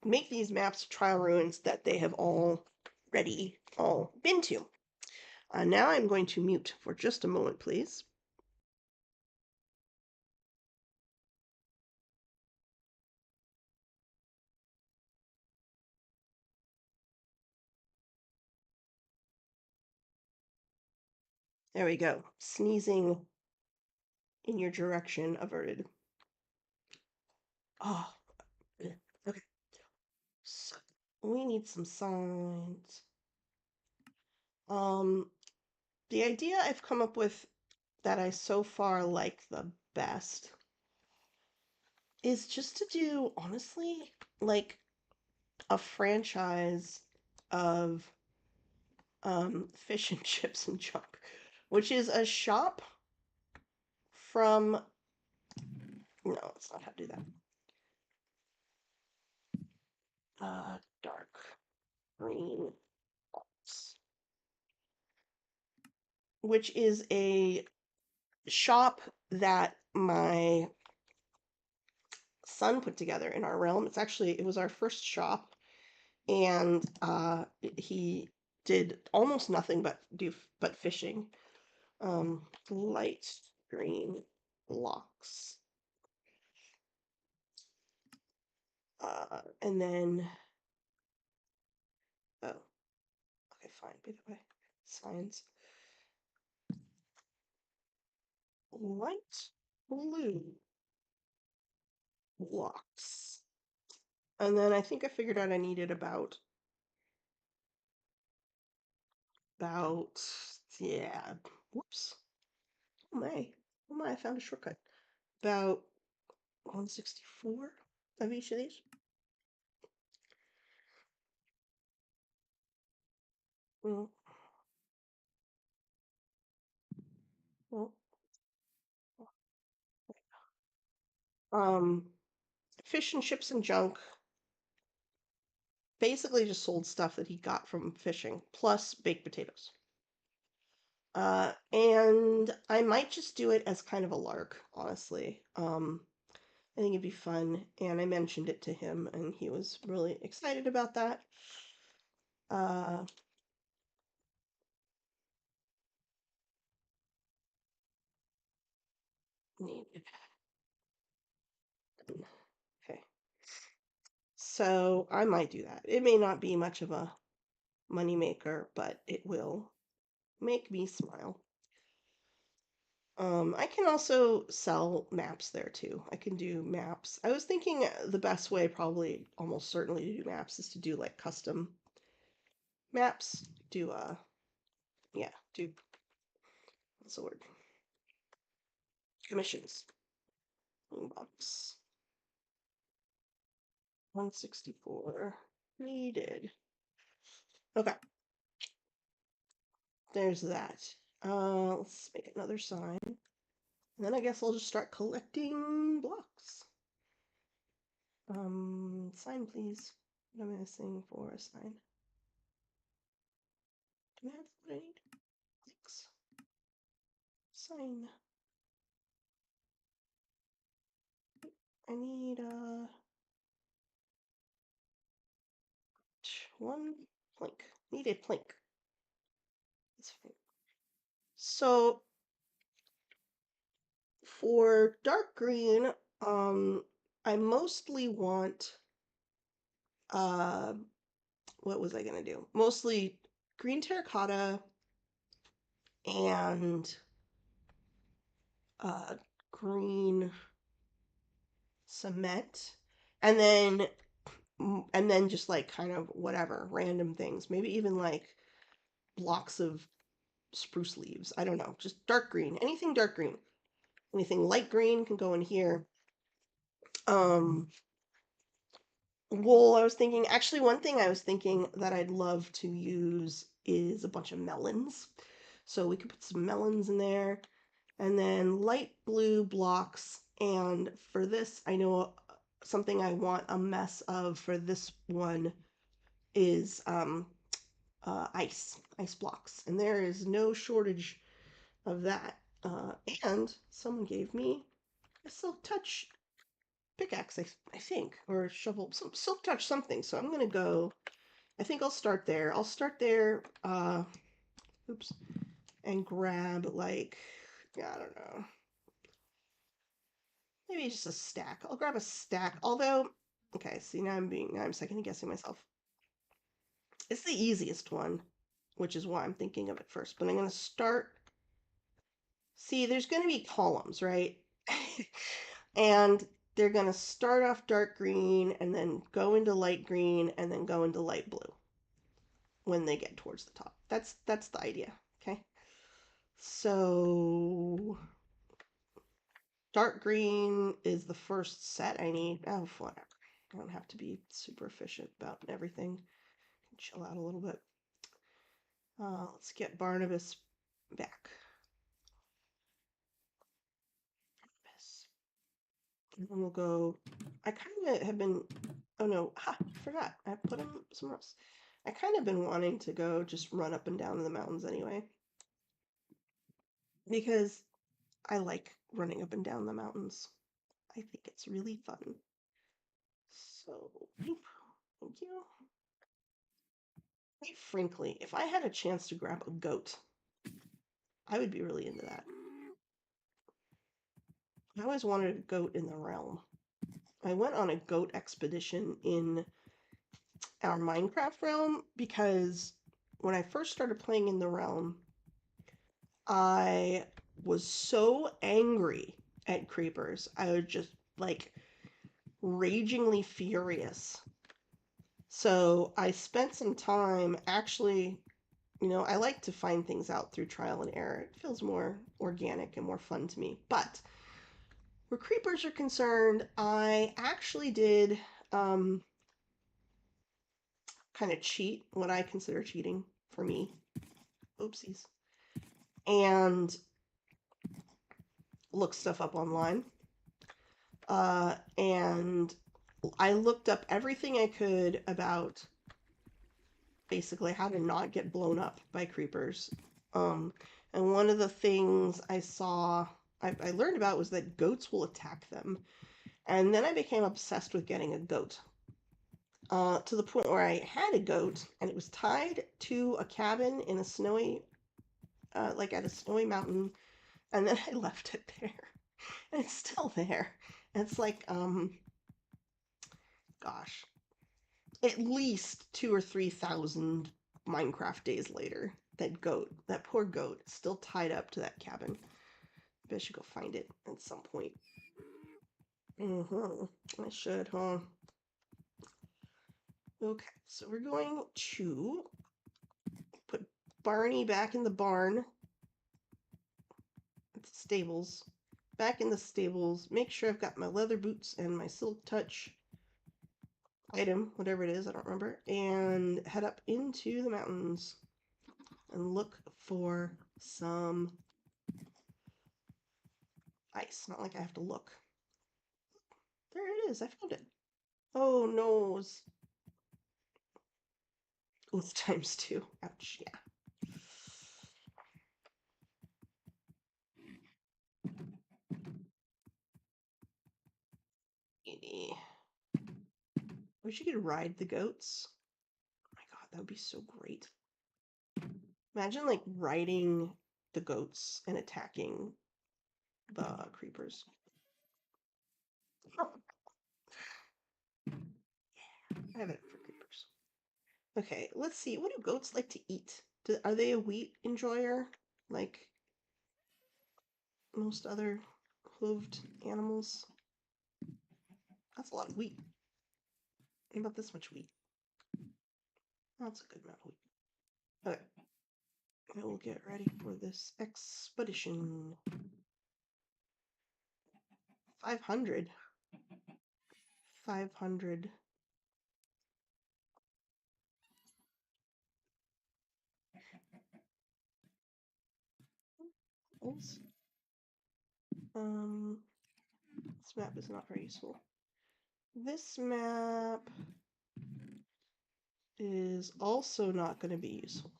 make these maps trial ruins that they have already all been to. Now I'm going to mute for just a moment, please. There we go. Sneezing in your direction averted. Oh, okay. So we need some signs. Um, the idea I've come up with that I so far like the best is just to do, honestly, like a franchise of fish and chips and junk, which is a shop from. No, that's not how to do that. Dark green, which is a shop that my son put together in our realm. It was our first shop, and he did almost nothing but fishing. Light green locks. And then oh, okay, fine. By the way, signs. Light blue locks. And then I think I figured out I needed about yeah. Whoops. Oh my. Oh my, I found a shortcut. About 164 of each of these. Mm, well, um, fish and chips and junk basically just sold stuff that he got from fishing, plus baked potatoes. And I might just do it as kind of a lark, honestly. I think it'd be fun, and I mentioned it to him, and he was really excited about that. Uh, needed. Okay. So I might do that. It may not be much of a moneymaker, but it will make me smile. I can also sell maps there too. I can do maps. I was thinking the best way, probably almost certainly to do maps, is to do like custom maps. Do yeah, do what's the word? Commissions. Box. 164. Needed. Okay. There's that. Let's make another sign. And then I guess I'll just start collecting blocks. Sign please. What am I missing for a sign? Do I have what I need? Thanks. Sign. I need one plank. Need a plank. That's fine. So for dark green, I mostly want what was I gonna do? Mostly green terracotta and uh green cement, and then just like kind of whatever random things, maybe even like blocks of spruce leaves. I don't know, just dark green, anything dark green. Anything light green can go in here. Um, wool, I was thinking, actually, one thing I was thinking that I'd love to use is a bunch of melons. So we could put some melons in there, and then light blue blocks. And for this, I know something I want a mess of for this one is ice blocks. And there is no shortage of that. And someone gave me a silk touch pickaxe, I think, or shovel, some silk touch something. So I'm gonna go. I think I'll start there. I'll start there. Oops, and grab like I don't know, maybe just a stack. I'll grab a stack. Although, okay, see now I'm second guessing myself. It's the easiest one, which is why I'm thinking of it first. But I'm gonna start. See, there's gonna be columns, right? And they're going to start off dark green and then go into light green and then go into light blue when they get towards the top. That's the idea, okay? So dark green is the first set I need. Oh, whatever. I don't have to be super efficient about everything. Chill out a little bit. Let's get Barnabas back. Barnabas. And then we'll go. I kind of have been. Oh no, ha, forgot. I put him somewhere else. I kind of been wanting to go just run up and down in the mountains anyway. Because I like running up and down the mountains. I think it's really fun. So, thank you. Frankly, if I had a chance to grab a goat, I would be really into that. I always wanted a goat in the realm. I went on a goat expedition in our Minecraft realm because when I first started playing in the realm, I was so angry at creepers. I was just like ragingly furious. So I spent some time actually, I like to find things out through trial and error. It feels more organic and more fun to me. But where creepers are concerned, I actually did kind of cheat, what I consider cheating for me. Oopsies. And look stuff up online. And I looked up everything I could about basically how to not get blown up by creepers. And one of the things I learned about was that goats will attack them. And then I became obsessed with getting a goat. To the point where I had a goat and it was tied to a cabin in a snowy, like at a snowy mountain. And then I left it there. And it's still there. And it's like, gosh, at least 2 or 3 thousand Minecraft days later, that poor goat, is still tied up to that cabin. Maybe I should go find it at some point. I should, huh? Okay, so we're going to put Barney back in the barn. It's stables. back in the stables, make sure I've got my leather boots and my silk touch item, whatever it is, I don't remember, and head up into the mountains and look for some ice. Not like I have to look. There it is. I found it. Oh no. Oh, it's times 2. Ouch. Yeah. I wish you could ride the goats. Oh my god, that would be so great. Imagine like riding the goats and attacking the creepers. Oh, I have it for creepers. Okay, let's see. What do goats like to eat? Are they a wheat enjoyer? Like most other hooved animals? That's a lot of wheat. What about this much wheat? That's a good amount of wheat. Okay. I will get ready for this expedition. 500. 500. This map is not very useful. This map is also not going to be useful.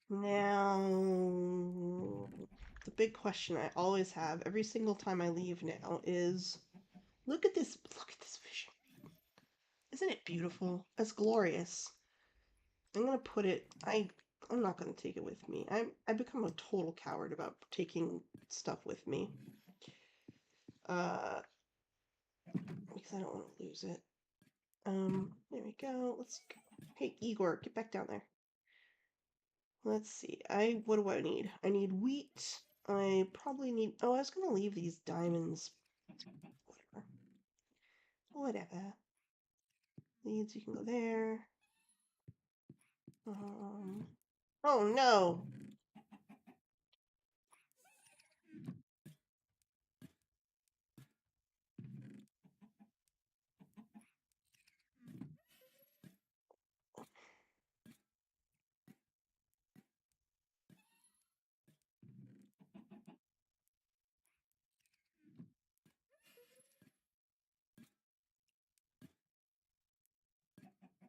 Now, the big question I always have every single time I leave now is, look at this vision. Isn't it beautiful? It's glorious. I'm gonna put it. I'm not gonna take it with me. I become a total coward about taking stuff with me. Because I don't want to lose it. There we go. Let's go. Hey, Igor, get back down there. Let's see. What do I need? I need wheat. I probably need. Oh, I was gonna leave these diamonds. Whatever. Whatever. Leads, you can go there. Oh no!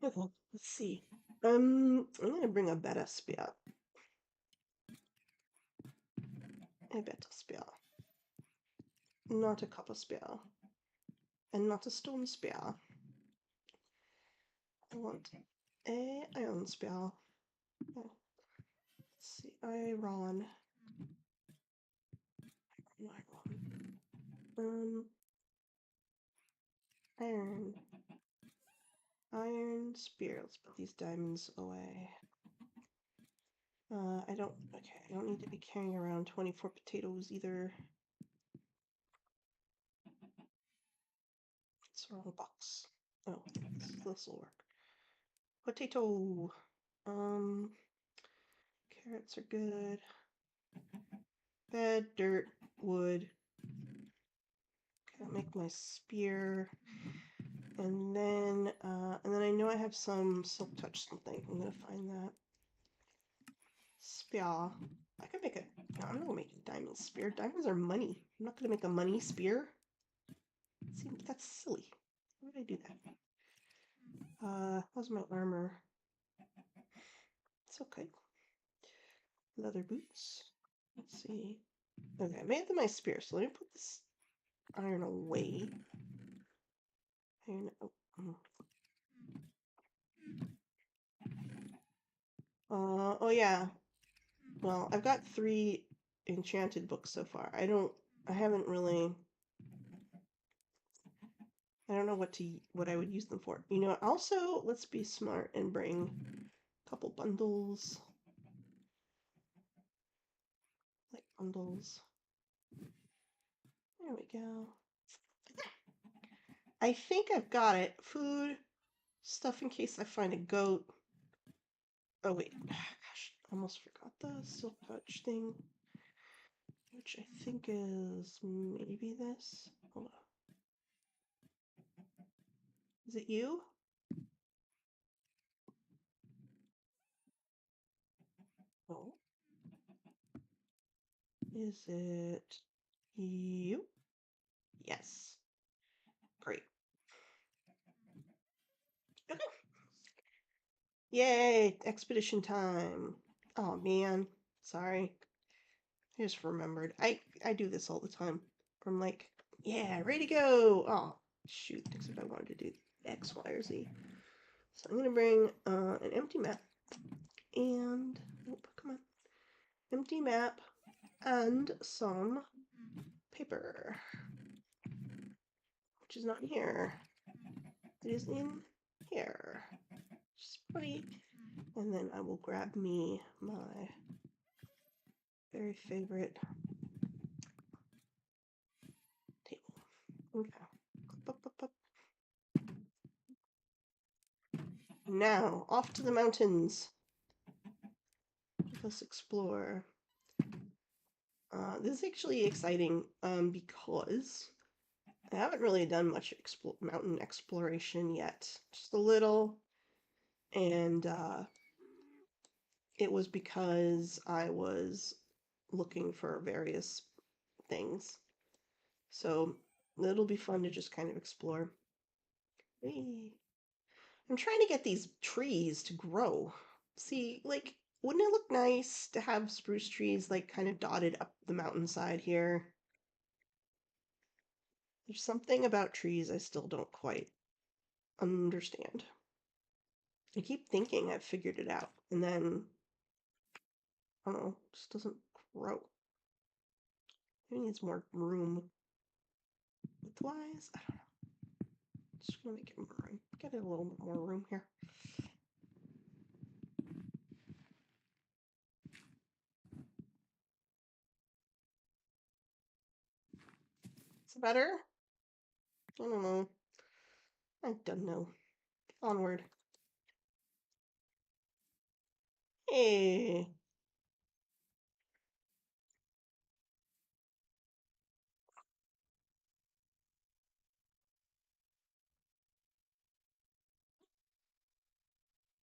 Okay, let's see. I'm gonna bring a better spear. A better spear. Not a copper spear. And not a stone spear. I want a iron spear. Oh, let's see. Iron. Iron. Iron spear. Let's put these diamonds away. I don't need to be carrying around 24 potatoes either. It's the wrong box. Oh, this will work. Potato. Carrots are good. Bed, dirt, wood. Okay, I'll make my spear. And then I know I have some silk touch something. I'm gonna find that. Spear. I could make no, I'm not gonna make a diamond spear. Diamonds are money. I'm not gonna make a money spear. That's silly. Why would I do that? How's my armor? It's okay. Leather boots. Let's see. Okay, I made them my spear, so let me put this iron away. Iron. Oh yeah. Well, I've got 3 enchanted books so far. I don't know what I would use them for. Also, let's be smart and bring Couple bundles. Like bundles. There we go. I think I've got it. Food, stuff in case I find a goat. Oh wait, gosh, almost forgot the silk pouch thing, which I think is maybe this. Hold on. Is it you? Oh. Is it you? Yes. Great. Okay. Yay, expedition time. Oh man, sorry. I just remembered. I do this all the time. I'm like, yeah, ready to go. Oh, shoot, except I wanted to do X, Y, or Z. So I'm gonna bring an empty map and come on, empty map and some paper, which is not here. It is in here. Just pretty. And then I will grab me my very favorite table. Okay. Up, up, up. Now, off to the mountains. Let's explore. This is actually exciting because I haven't really done much mountain exploration yet. Just a little. And it was because I was looking for various things. So it'll be fun to just kind of explore. Whee! I'm trying to get these trees to grow. See, like, wouldn't it look nice to have spruce trees, like, kind of dotted up the mountainside here? There's something about trees I still don't quite understand. I keep thinking I've figured it out, and then, I don't know, it just doesn't grow. Maybe it needs more room. Widthwise? I don't know. Just gonna make it more room. Get it a little bit more room here. Is it better? I don't know. I don't know. Onward. Hey.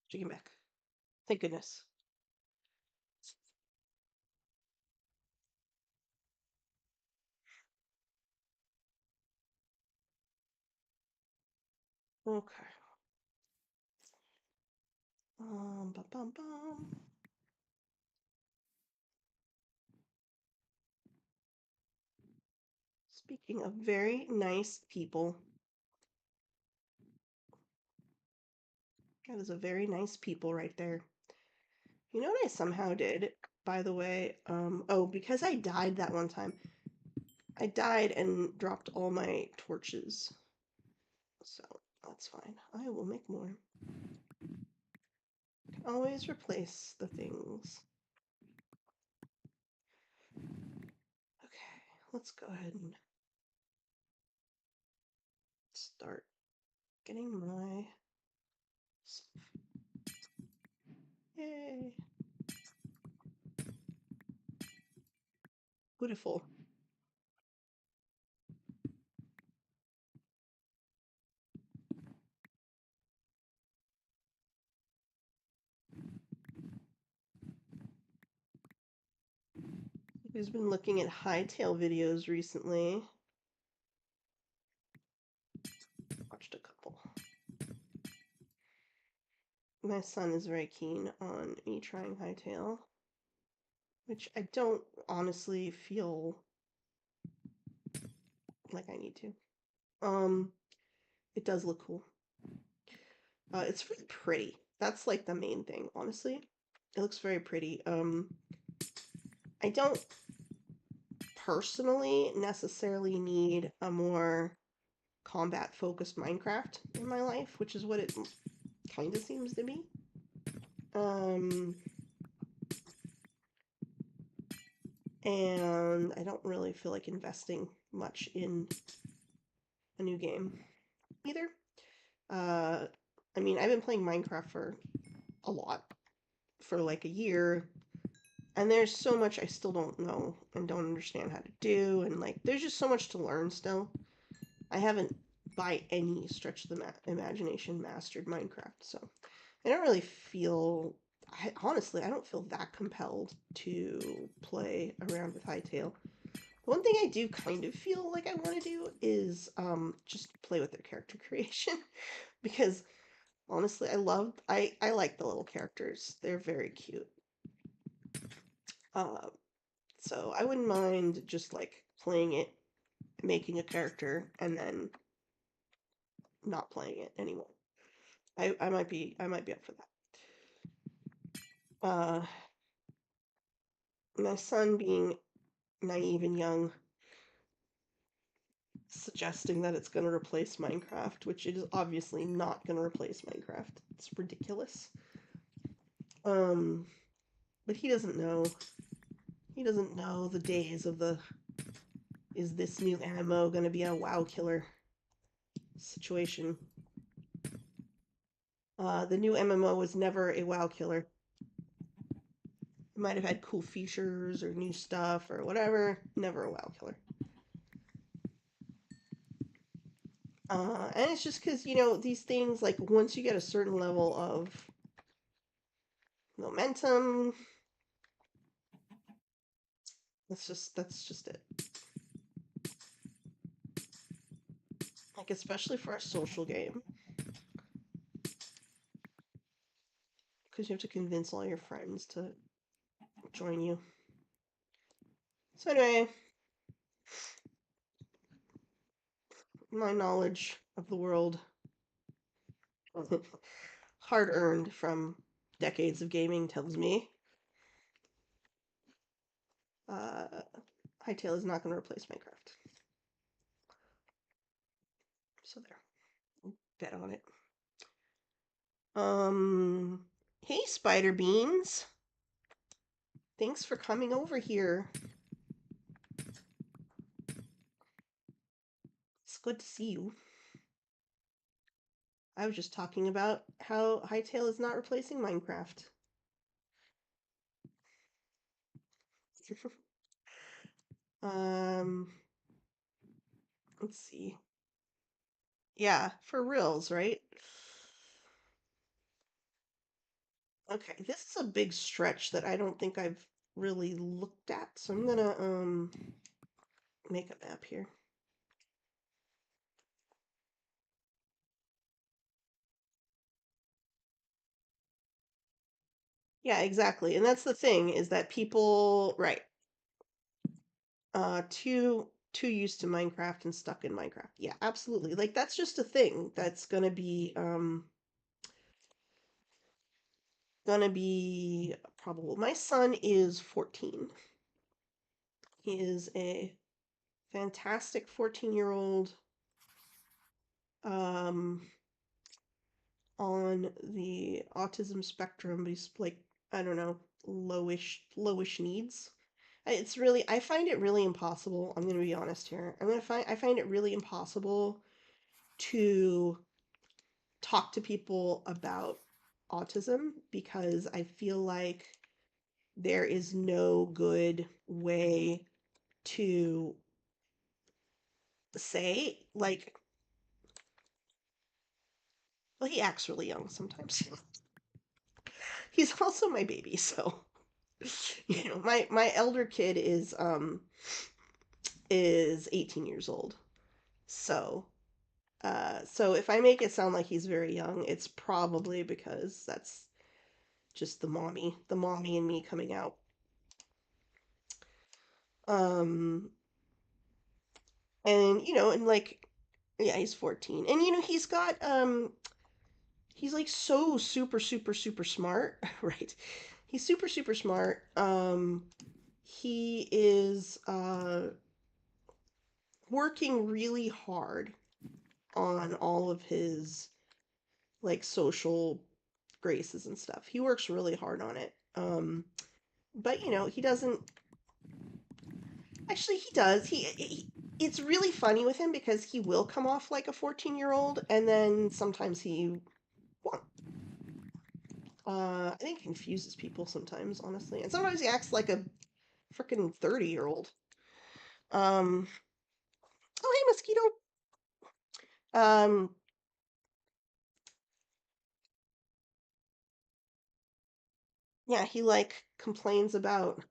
Chicken back. Thank goodness. Okay. Bum, bum, bum. Speaking of very nice people, that is a very nice people right there. You know what I somehow did, by the way? Oh, because I died that one time. I died and dropped all my torches. So, that's fine. I will make more. Can always replace the things. Okay, let's go ahead and start getting my stuff. Yay! Beautiful. Who's been looking at hightail videos recently? Watched a couple. My son is very keen on me trying hightail, which I don't honestly feel like I need to. It does look cool. It's really pretty. That's like the main thing, honestly. It looks very pretty. I don't personally necessarily need a more combat focused Minecraft in my life, which is what it kind of seems to be. Um, and I don't really feel like investing much in a new game either. Uh, I mean, I've been playing Minecraft for a lot, for like a year, and there's so much I still don't know and don't understand how to do, and like there's just so much to learn still. I haven't, by any stretch of the imagination, mastered Minecraft, so I don't really feel. Honestly, I don't feel that compelled to play around with Hytale. The one thing I do kind of feel like I want to do is just play with their character creation because honestly, I like the little characters. They're very cute. Uh, so I wouldn't mind just like playing it, making a character, and then not playing it anymore. I might be up for that. My son being naive and young, suggesting that it's going to replace Minecraft, which it is obviously not going to replace Minecraft. It's ridiculous. Um, but he doesn't know. He doesn't know the days of the is this new MMO going to be a WoW killer situation. The new MMO was never a WoW killer. It might have had cool features or new stuff or whatever. Never a WoW killer. And it's just because, these things, like, once you get a certain level of momentum, that's just it. Like, especially for a social game, because you have to convince all your friends to join you. So anyway, my knowledge of the world, hard earned from decades of gaming, tells me uh, Hytale is not going to replace Minecraft. So there, bet on it. Hey, Spider Beans. Thanks for coming over here. It's good to see you. I was just talking about how Hytale is not replacing Minecraft. um, let's see. Yeah, for reals, right? Okay, this is a big stretch that I don't think I've really looked at, so I'm gonna make a map here. Yeah, exactly. And that's the thing is that people, right, too used to Minecraft and stuck in Minecraft. Yeah, absolutely. Like that's just a thing that's gonna be probable. My son is 14. He is a fantastic 14-year-old um on the autism spectrum, but he's like, I don't know, lowish needs. It's really, I find it really impossible. I'm going to be honest here. I find it really impossible to talk to people about autism because I feel like there is no good way to say, like, well, he acts really young sometimes. He's also my baby, so my elder kid is 18 years old. So so if I make it sound like he's very young, it's probably because that's just the mommy and me coming out. Um, and and like, yeah, he's 14, and he's like so super super super smart, right? He's super super smart. He is working really hard on all of his like social graces and stuff. He works really hard on it. But he doesn't. Actually, he does. It's really funny with him because he will come off like a 14-year-old, and then sometimes he won't. I think it confuses people sometimes, honestly, and sometimes he acts like a freaking 30-year-old. Um. Oh, hey, mosquito. Um. Yeah, he like complains about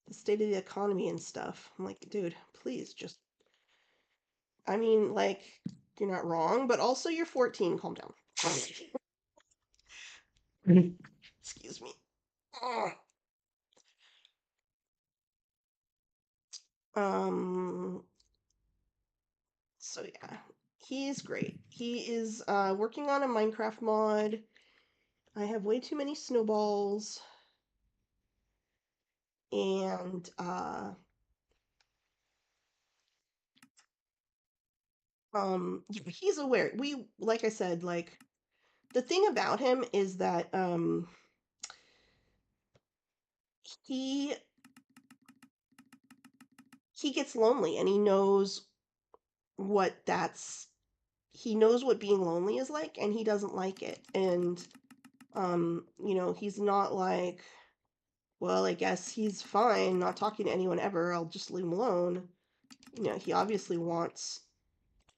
the state of the economy and stuff. I'm like, dude, please just. I mean, like, you're not wrong, but also you're 14. Calm down. Excuse me. Ugh. Um. So yeah, he's great. He is working on a Minecraft mod. I have way too many snowballs, and he's aware. We like I said, like the thing about him is that he he gets lonely, and what that's he knows what being lonely is like, and he doesn't like it. And he's not like, well, I guess he's fine not talking to anyone ever. I'll just leave him alone. He obviously wants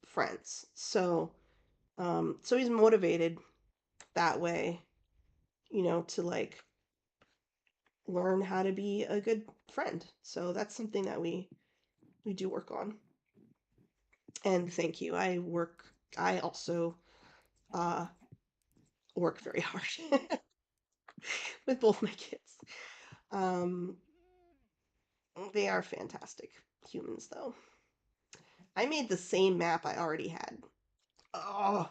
friends. So he's motivated that way, to like learn how to be a good friend. So that's something that we do work on. And thank you. I also uh work very hard with both my kids. Um they are fantastic humans though. I made the same map I already had. Oh,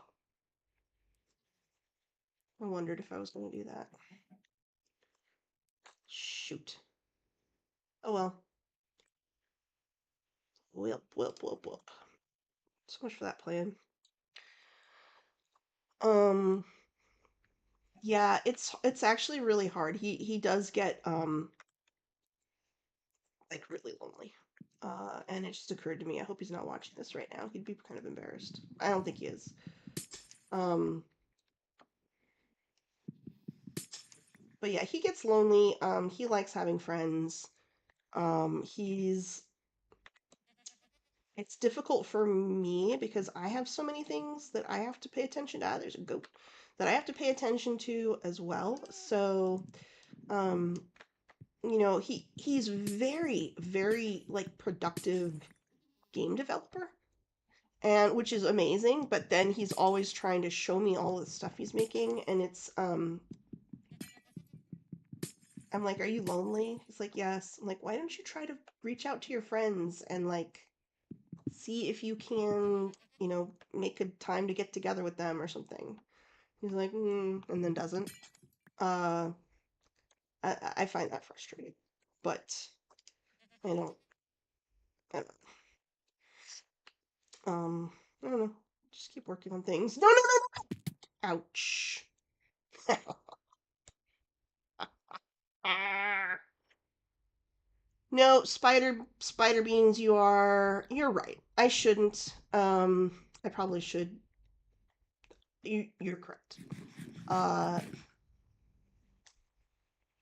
I wondered if I was going to do that. Shoot. Oh well. Whoop, whoop, whoop, whoop. So much for that plan. Um, yeah, it's actually really hard. He does get like really lonely. And it just occurred to me, I hope he's not watching this right now. He'd be kind of embarrassed. I don't think he is. Um, but yeah, he gets lonely. He likes having friends. He's It's difficult for me because I have so many things that I have to pay attention to. Ah, there's a goat that I have to pay attention to as well. So, um, he's very, very like productive game developer, and which is amazing. But then he's always trying to show me all the stuff he's making, and I'm like, "Are you lonely?" He's like, "Yes." I'm like, "Why don't you try to reach out to your friends and like see if you can, make a time to get together with them or something?" He's like, and then doesn't. Uh, I find that frustrating, but I don't, I don't, I don't know. Just keep working on things. No, no, no, no! Ouch. Ah. No, spider beans, you're right. I shouldn't. I probably should. You're correct. Uh,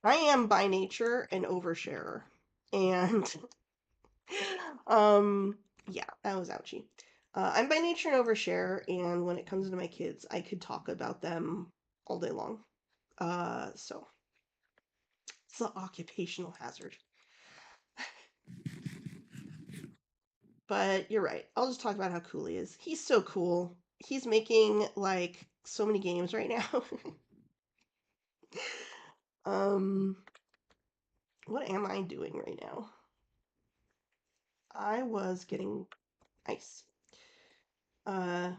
I am by nature an oversharer, and um, yeah, that was ouchy. I'm by nature an overshare, and when it comes to my kids, I could talk about them all day long. So it's an occupational hazard. But you're right. I'll just talk about how cool he is. He's so cool. He's making like so many games right now. um, what am I doing right now? I was getting ice. Uh,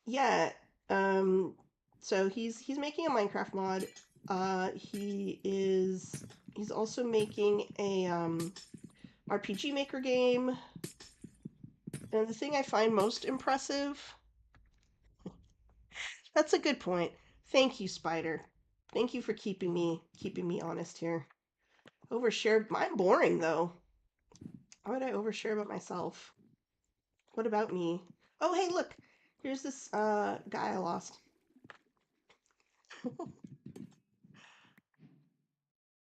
yeah. Um, so he's making a Minecraft mod. He's also making a RPG Maker game. And the thing I find most impressive That's a good point. Thank you, Spider. Thank you for keeping me honest here. Overshare. I'm boring though. Why would I overshare about myself? What about me? Oh, hey, look. Here's this guy I lost.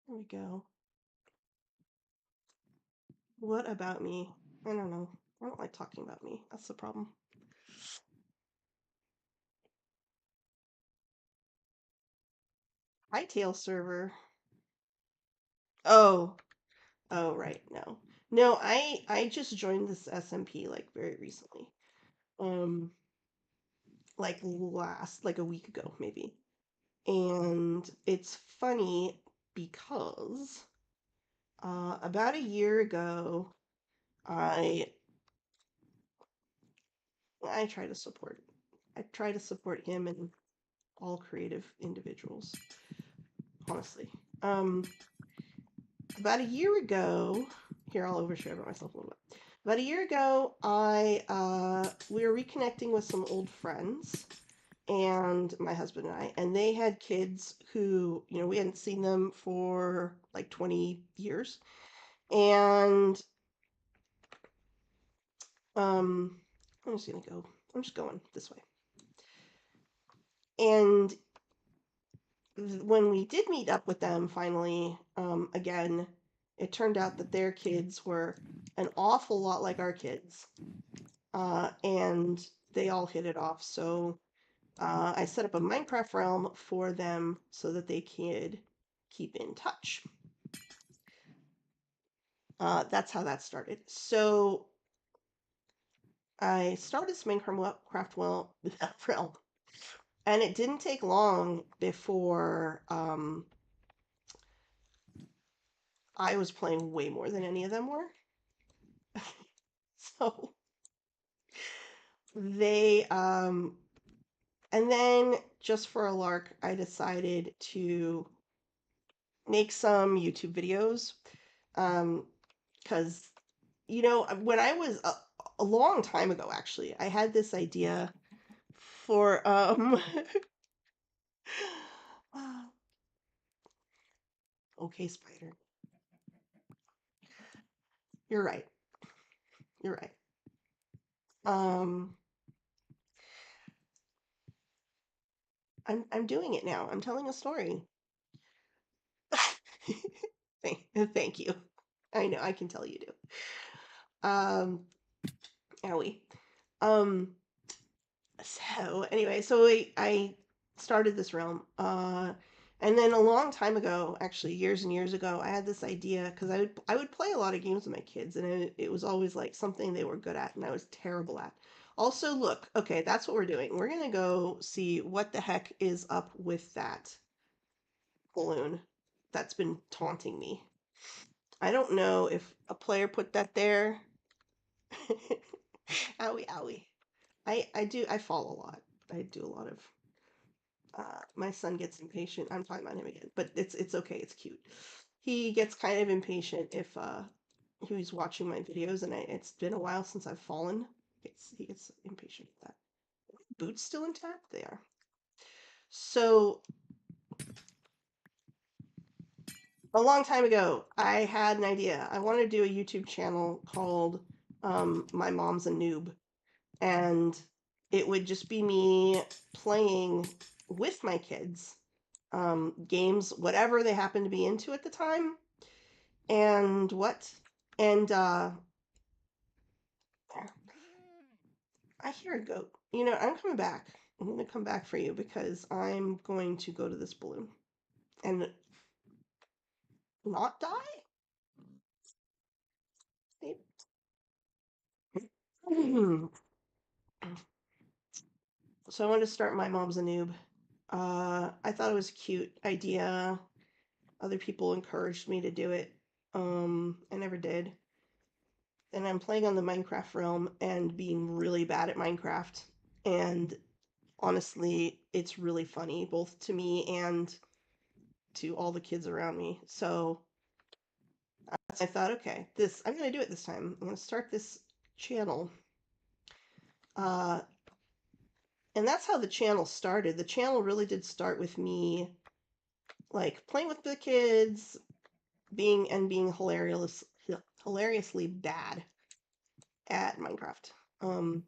There we go. What about me? I don't know. I don't like talking about me. That's the problem. Hightail server. Oh, oh, right. No, no. I just joined this SMP like very recently. Um, like a week ago maybe. And it's funny because about a year ago, I I try to support I try to support him and all creative individuals, honestly. Um, about a year ago, here I'll overshare about myself a little bit. About a year ago, I we were reconnecting with some old friends, and my husband and I, and they had kids who, we hadn't seen them for like 20 years, and um, I'm just gonna go. I'm just going this way. And when we did meet up with them finally, again, it turned out that their kids were an awful lot like our kids, and they all hit it off. So I set up a Minecraft realm for them so that they could keep in touch. That's how that started. So I started this Minecraft realm, and it didn't take long before I was playing way more than any of them were. So they and then just for a lark, I decided to make some YouTube videos. Because when I was a long time ago, actually, I had this idea for okay, Spider, you're right. You're right. Um, I'm doing it now. I'm telling a story. Thank you. I know I can tell you do. Owie. Um, so anyway, so I started this realm. And then a long time ago, actually years and years ago, I had this idea because I would play a lot of games with my kids, and it was always like something they were good at, and I was terrible at. Also, look, okay, that's what we're doing. We're gonna go see what the heck is up with that balloon that's been taunting me. I don't know if a player put that there. Owie, owie. I fall a lot. I do a lot of my son gets impatient. I'm talking about him again, but it's okay. It's cute. He gets kind of impatient if he's watching my videos, and it's been a while since I've fallen. He gets impatient with that. Boots still intact? They are. So a long time ago, I had an idea. I wanted to do a YouTube channel called "My Mom's a Noob," and it would just be me playing with my kids games, whatever they happen to be into at the time. And what? And I hear a goat. I'm coming back. I'm going to come back for you because I'm going to go to this balloon and not die. So I wanted to start My Mom's a Noob. I thought it was a cute idea. Other people encouraged me to do it. I never did. And I'm playing on the Minecraft realm and being really bad at Minecraft. And honestly, it's really funny, both to me and to all the kids around me. So I thought, okay, I'm gonna do it this time. I'm gonna start this channel. Uh, And that's how the channel started. The channel really did start with me like playing with the kids, being hilariously bad at Minecraft. Um,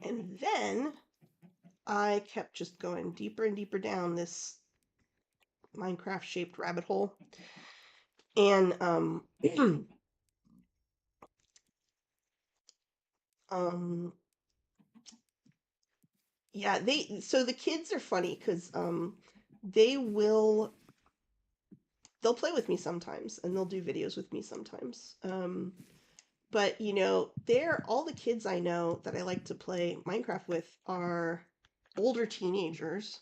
and then I kept just going deeper and deeper down this Minecraft shaped rabbit hole. And um yeah, the kids are funny because they will they'll play with me sometimes and they'll do videos with me sometimes. But they're all the kids I know that I like to play Minecraft with are older teenagers.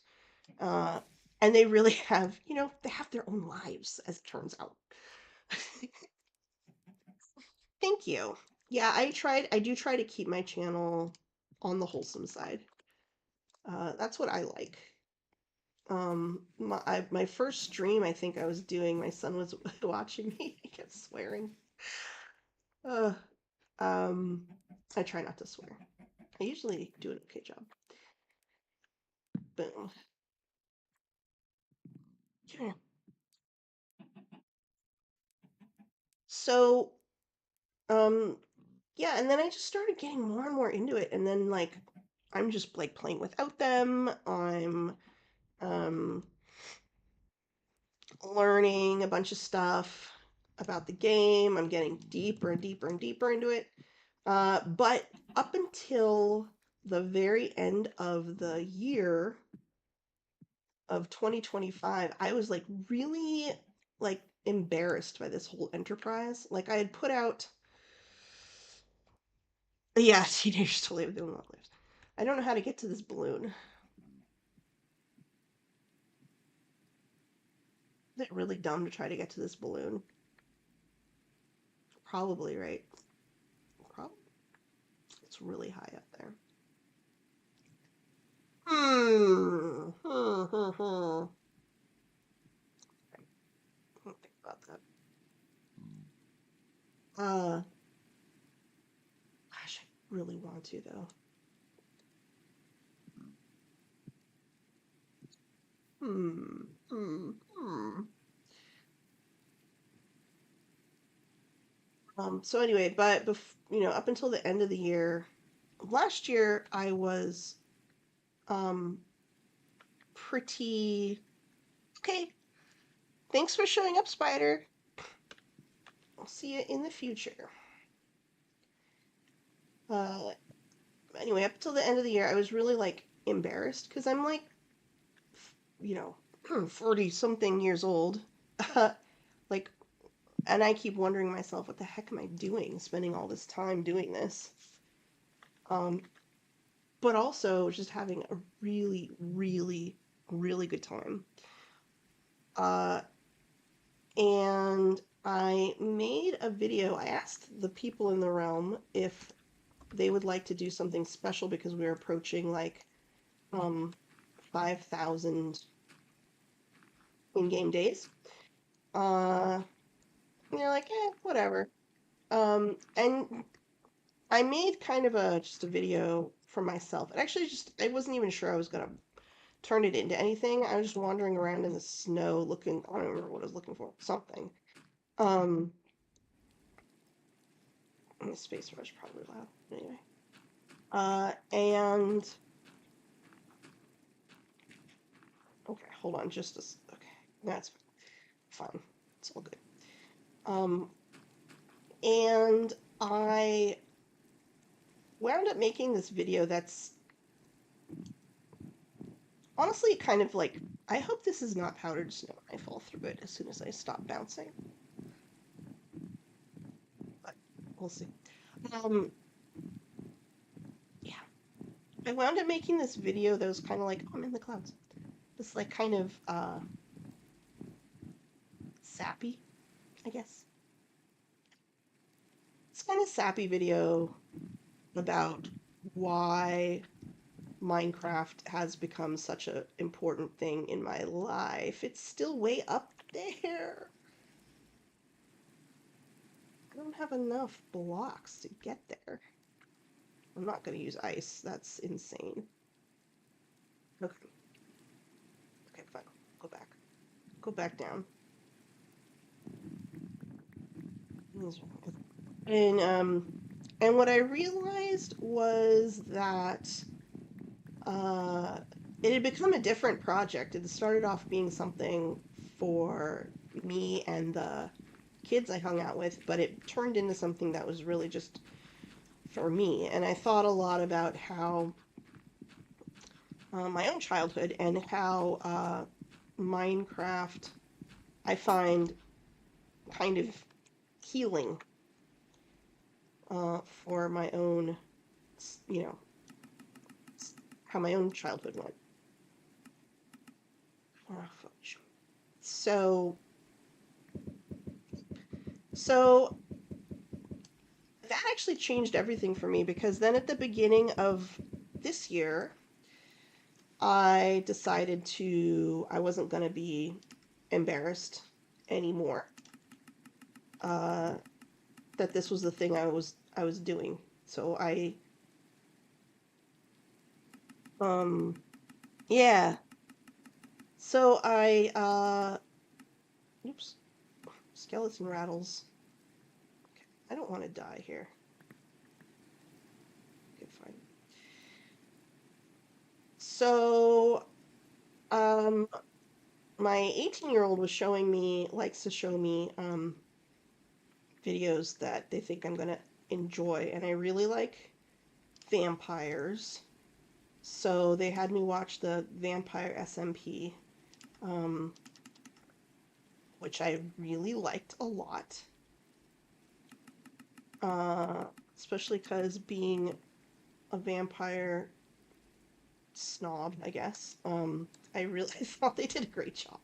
Uh, and they really have, they have their own lives, as it turns out. Thank you. Yeah, I do try to keep my channel on the wholesome side. That's what I like. My first stream, I think I was doing, my son was watching me. He kept swearing. Uh, um, I try not to swear. I usually do an okay job. Boom. Yeah. So, um, yeah, and then I just started getting more and more into it, and then like I'm just like playing without them. I'm um learning a bunch of stuff about the game. I'm getting deeper and deeper and deeper into it. But up until the very end of the year of 2025, I was like really like embarrassed by this whole enterprise. Like I had put out, yeah, teenagers to live doing what lives. I don't know how to get to this balloon. Is it really dumb to try to get to this balloon? Probably, right? Probably. It's really high up there. Hmm. Hmm. Hmm. Hmm. I don't think about that. Uh, Gosh, I really want to though. Hmm. Hmm. Hmm. So anyway, but up until the end of the year, last year I was um pretty okay. Thanks for showing up, Spider. I'll see you in the future. Uh, anyway, up until the end of the year, I was really like embarrassed because I'm like, you know, 40 something years old. Like, and I keep wondering myself, what the heck am I doing, spending all this time doing this? Um, but also just having a really, really, really good time. Uh, and I made a video. I asked the people in the realm if they would like to do something special because we were approaching like um 5,000 in-game days. Uh, and they're like, whatever. And I made kind of just a video for myself. And actually, just I wasn't even sure I was gonna turn it into anything. I was just wandering around in the snow looking. I don't remember what I was looking for. Something. Um, the space rush probably loud. Anyway. And okay, hold on, okay. That's fine. It's all good. Um, and I wound up making this video that's honestly kind of like, I hope this is not powdered snow when I fall through it as soon as I stop bouncing, but we'll see. Um, yeah, I wound up making this video that was kind of like, oh, I'm in the clouds. This like kind of sappy, I guess. It's kind of sappy video about why Minecraft has become such an important thing in my life. It's still way up there. I don't have enough blocks to get there. I'm not going to use ice. That's insane. Okay. Okay, fine. Go back. Go back down. And and what I realized was that uh, it had become a different project. It started off being something for me and the kids I hung out with, but it turned into something that was really just for me. And I thought a lot about how my own childhood and how Minecraft I find kind of healing for my own, you know, how my own childhood went. Oh, fudge. So, so that actually changed everything for me because then at the beginning of this year, I decided I wasn't going to be embarrassed anymore. Uh, that this was the thing I was doing. So um, yeah. So oops, skeleton rattles. I don't want to die here. Okay, fine. So, um, my 18-year-old was showing me, likes to show me, videos that they think I'm gonna enjoy, and I really like vampires. So they had me watch the Vampire SMP, um, which I really liked a lot. Uh, Especially because being a vampire snob, I guess, I really thought they did a great job.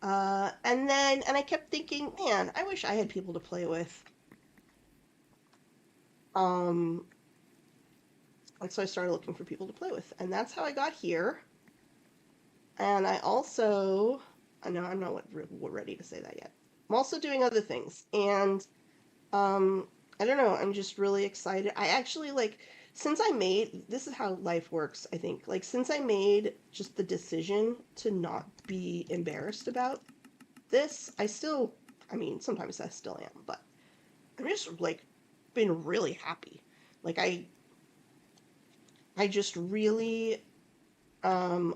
And I kept thinking, man, I wish I had people to play with. Um, and so I started looking for people to play with, and that's how I got here. And I also, I know I'm not ready to say that yet. I'm also doing other things, and um, I don't know. I'm just really excited. I actually like since I made this is how life works. I think like since I made just the decision to not be embarrassed about this, I mean, sometimes I still am, but I'm just like been really happy. Like I just really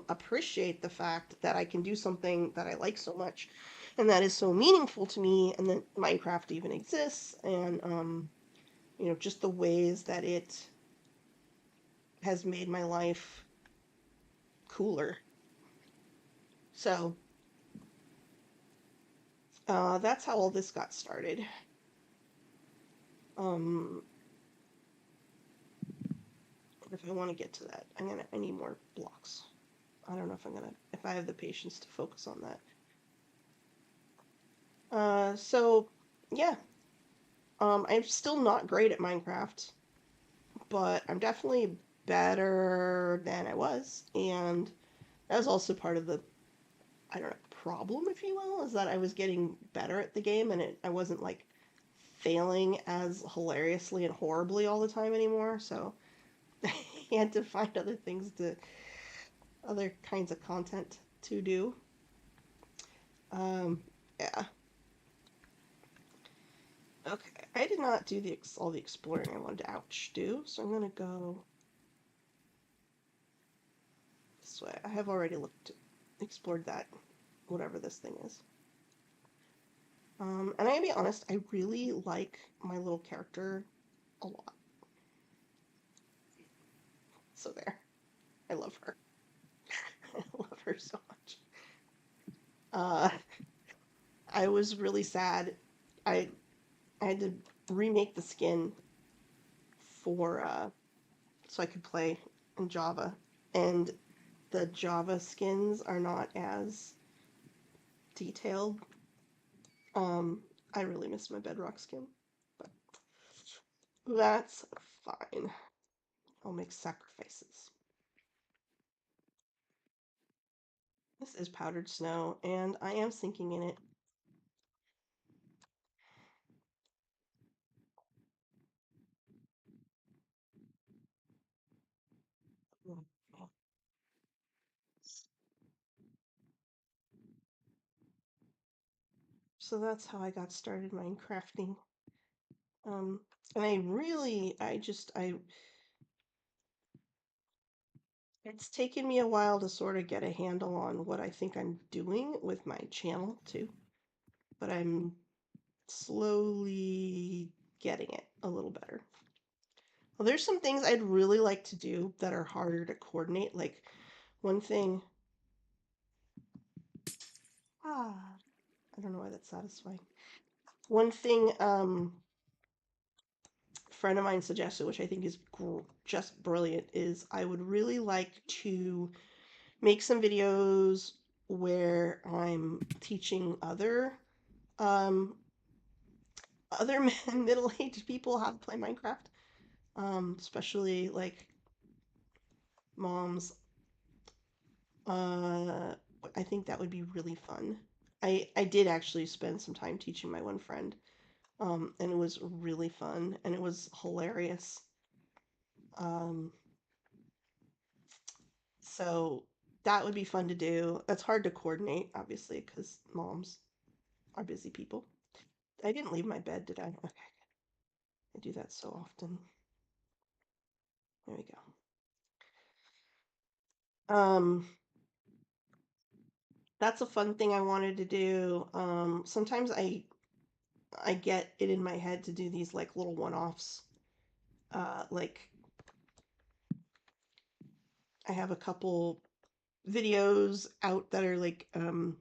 appreciate the fact that I can do something that I like so much and that is so meaningful to me, and that Minecraft even exists, and just the ways that it has made my life cooler. So that's how all this got started. Um, if I want to get to that, I need more blocks. I don't know if I have the patience to focus on that. So yeah, I'm still not great at Minecraft, but I'm definitely better than I was, and that was also part of the, I don't know, problem, if you will, is that I was getting better at the game, and I wasn't like failing as hilariously and horribly all the time anymore. So I had to find other kinds of content to do. Yeah. Okay. I did not do all the exploring I wanted to do, so I'm gonna go this way. I have already explored that, whatever this thing is. And I gotta be honest, I really like my little character a lot. So there, I love her. I love her so much. Uh, I was really sad. I I had to remake the skin for so I could play in Java, and the Java skins are not as detailed. I really miss my Bedrock skin, but that's fine. I'll make sacrifices. This is powdered snow, and I am sinking in it. So that's how I got started Minecrafting. Um, and I really, it's taken me a while to sort of get a handle on what I think I'm doing with my channel too, but I'm slowly getting it a little better. Well, there's some things I'd really like to do that are harder to coordinate. Like one thing, I don't know why that's satisfying. One thing, a friend of mine suggested, which I think is just brilliant, is I would really like to make some videos where I'm teaching um, other middle-aged people how to play Minecraft, especially like moms. Uh, I think that would be really fun. I did actually spend some time teaching my one friend, and it was really fun and it was hilarious. Um, so that would be fun to do. That's hard to coordinate, obviously, because moms are busy people. I didn't leave my bed, did I? Okay, I do that so often. There we go. That's a fun thing I wanted to do. Sometimes I get it in my head to do these like little one-offs. Like I have a couple videos out that are like kind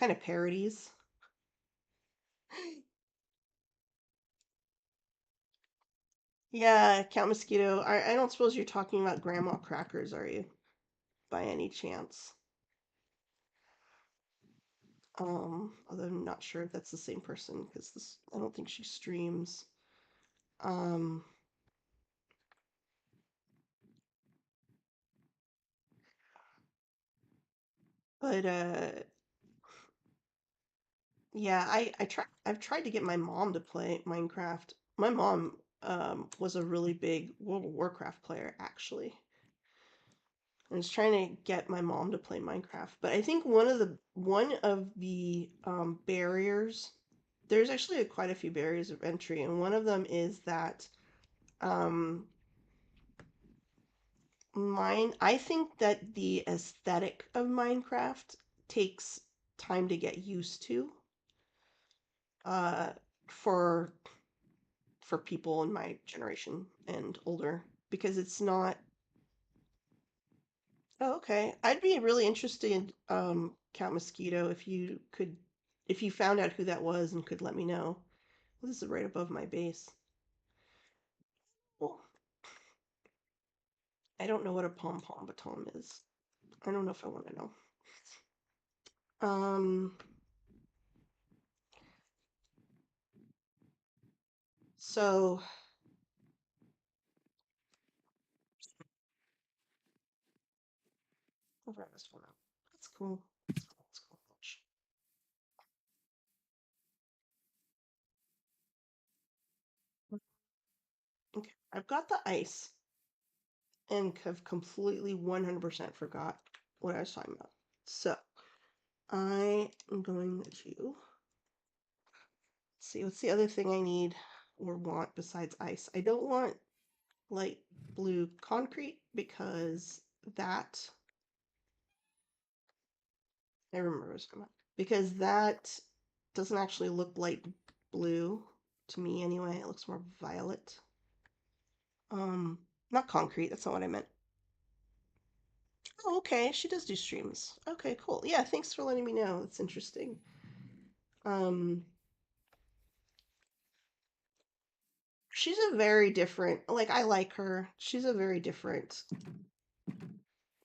of parodies. Yeah, Count Mosquito. I don't suppose you're talking about Grandma Crackers, are you? By any chance? Although I'm not sure if that's the same person because this I don't think she streams. Um, but yeah, I've tried to get my mom to play Minecraft. My mom was a really big World of Warcraft player actually. I was trying to get my mom to play Minecraft, but I think one of the barriers, there's actually quite a few barriers of entry, and one of them is that um, I think that the aesthetic of Minecraft takes time to get used to uh, for people in my generation and older because it's not. Oh, okay. I'd be really interested in Count Mosquito if you found out who that was and could let me know. Well, this is right above my base. Well, I don't know what a pom pom baton is. I don't know if I want to know. Um, so I'll write this one up. That's cool. That's cool. Okay, I've got the ice and have completely 100% forgot what I was talking about. So I am going to see what's the other thing I need or want besides ice. I don't want light blue concrete because that I remember what I was talking about because that doesn't actually look light blue to me anyway. It looks more violet. Not concrete. That's not what I meant. Oh, okay. She does do streams. Okay, cool. Yeah, thanks for letting me know. It's interesting. Um, she's a very different, like, I like her. She's a very different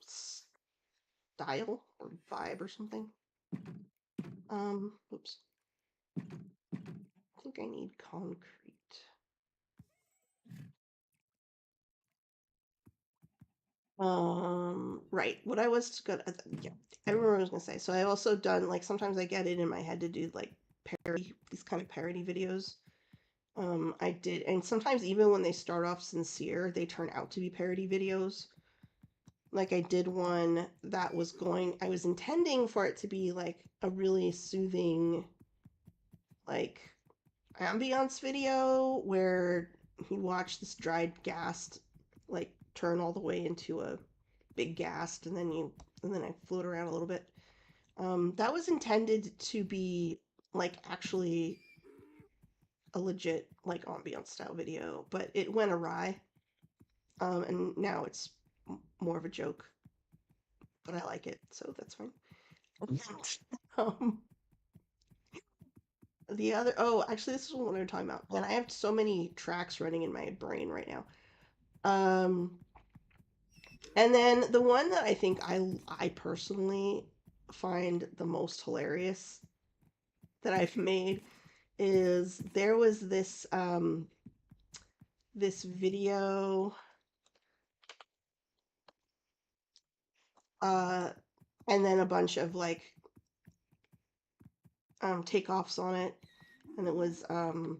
style or vibe or something. Oops. I think I need concrete. Right. What I was gonna, yeah, I remember what I was gonna say. So I also done like sometimes I get it in my head to do like these kind of parody videos. I did, and sometimes even when they start off sincere, they turn out to be parody videos. Like I did one that was I was intending for it to be like a really soothing. like ambiance video where he watched this dried ghast like turn all the way into a big ghast, and then I float around a little bit. That was intended to be like actually a legit like ambiance style video, but it went awry. And now it's more of a joke, but I like it, so that's fine. um, the other, oh, actually, this is what we are talking about, and I have so many tracks running in my brain right now. Um, and then the one that I think I personally find the most hilarious that I've made is there was this video uh and then a bunch of like takeoffs on it, and it was and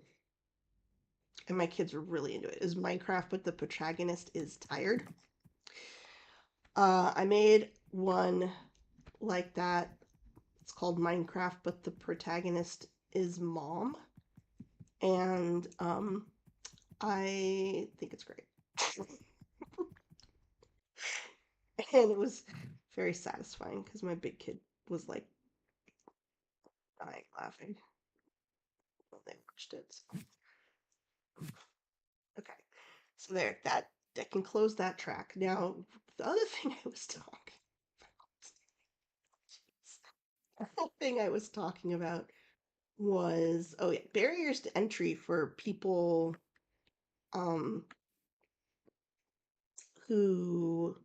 my kids were really into it. Is Minecraft but the protagonist is tired. I made one like that. It's called Minecraft but the protagonist is mom, and I think it's great. And it was very satisfying because my big kid was like dying laughing when they watched it. So, okay, so there, that can close that track. Now, the other thing I was talking, the other thing I was talking about was, oh yeah, barriers to entry for people um who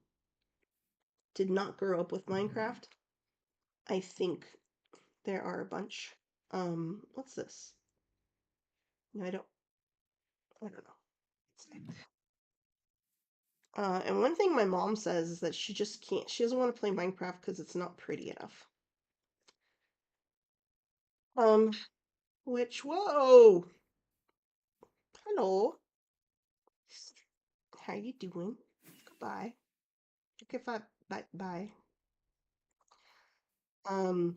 did not grow up with Minecraft. I think there are a bunch. What's this? No, I don't know. And one thing my mom says is that she just can't, she doesn't want to play Minecraft because it's not pretty enough. Um, whoa, hello, how you doing? Goodbye. Okay, bye. Um,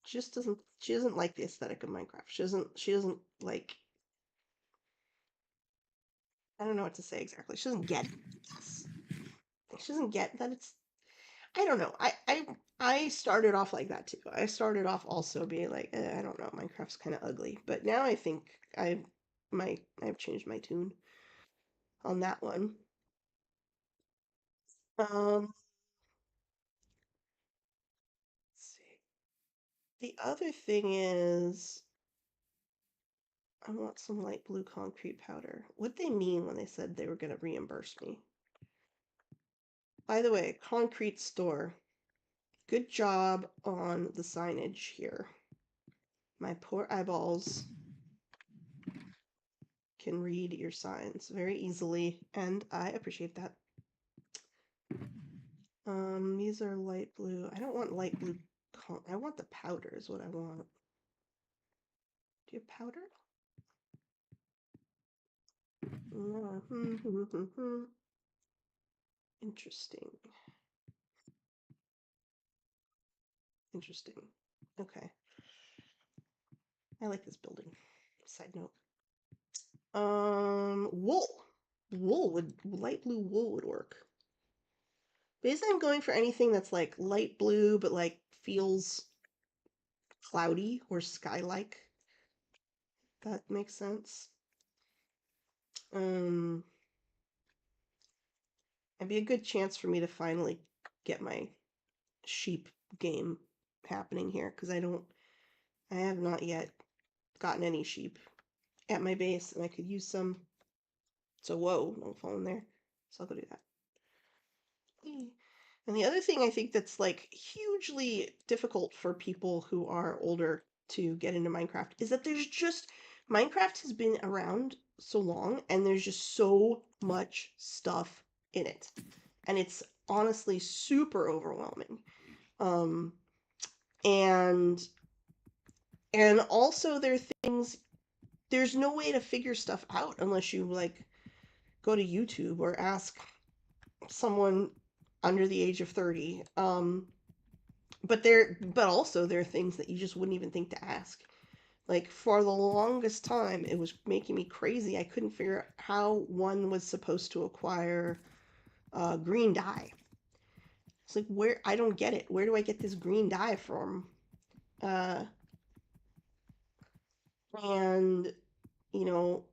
she doesn't like the aesthetic of Minecraft. She doesn't like, I don't know what to say exactly. She doesn't get it. She doesn't get that it's, I don't know. I started off like that too. I started off also being like, I don't know, Minecraft's kind of ugly. But now I think I've changed my tune on that one. Um, let's see. The other thing is, I want some light blue concrete powder. What they mean when they said they were going to reimburse me? By the way, concrete store. Good job on the signage here. My poor eyeballs can read your signs very easily, and I appreciate that. These are light blue. I don't want light blue. I want the powder is what I want. Do you have powder? No. Interesting. Interesting. Okay. I like this building. Side note. Wool. Light blue wool would work. Basically, I'm going for anything that's like light blue, but like feels cloudy or sky-like. That makes sense. Um, it'd be a good chance for me to finally get my sheep game happening here because I have not yet gotten any sheep at my base, and I could use some. So whoa, don't fall in there. So I'll go do that. And the other thing I think that's like hugely difficult for people who are older to get into Minecraft is that there's just Minecraft has been around so long and there's just so much stuff in it. And it's honestly super overwhelming. Um and and also there are things there's no way to figure stuff out unless you like go to YouTube or ask someone under the age of 30. But also there are things that you just wouldn't even think to ask. Like for the longest time, it was making me crazy. I couldn't figure out how one was supposed to acquire green dye. It's like where I don't get it. Where do I get this green dye from? Uh, and you know,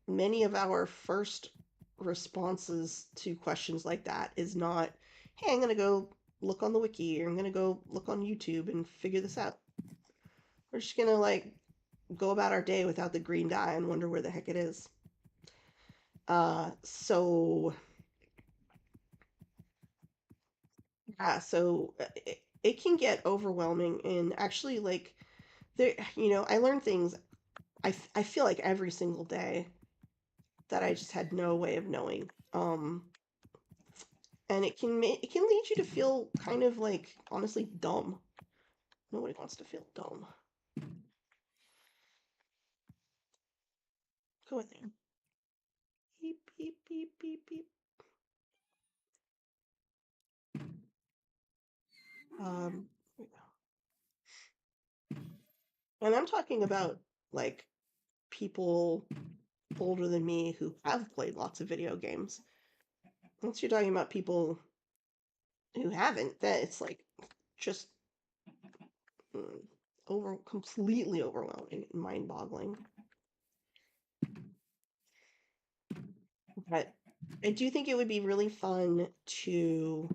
many of our first responses to questions like that is not, "Hey, I'm gonna go look on the wiki, or I'm gonna go look on YouTube and figure this out." We're just gonna like go about our day without the green dye and wonder where the heck it is. So yeah, so it can get overwhelming, and actually, like there, I learn things. I feel like every single day that I just had no way of knowing. And it can lead you to feel kind of like honestly dumb. Nobody wants to feel dumb. Go in there. Beep beep beep beep beep. Um, and I'm talking about like people older than me who have played lots of video games. Once you're talking about people who haven't, that it's like just mm, over completely overwhelming and mind-boggling. But I do think it would be really fun to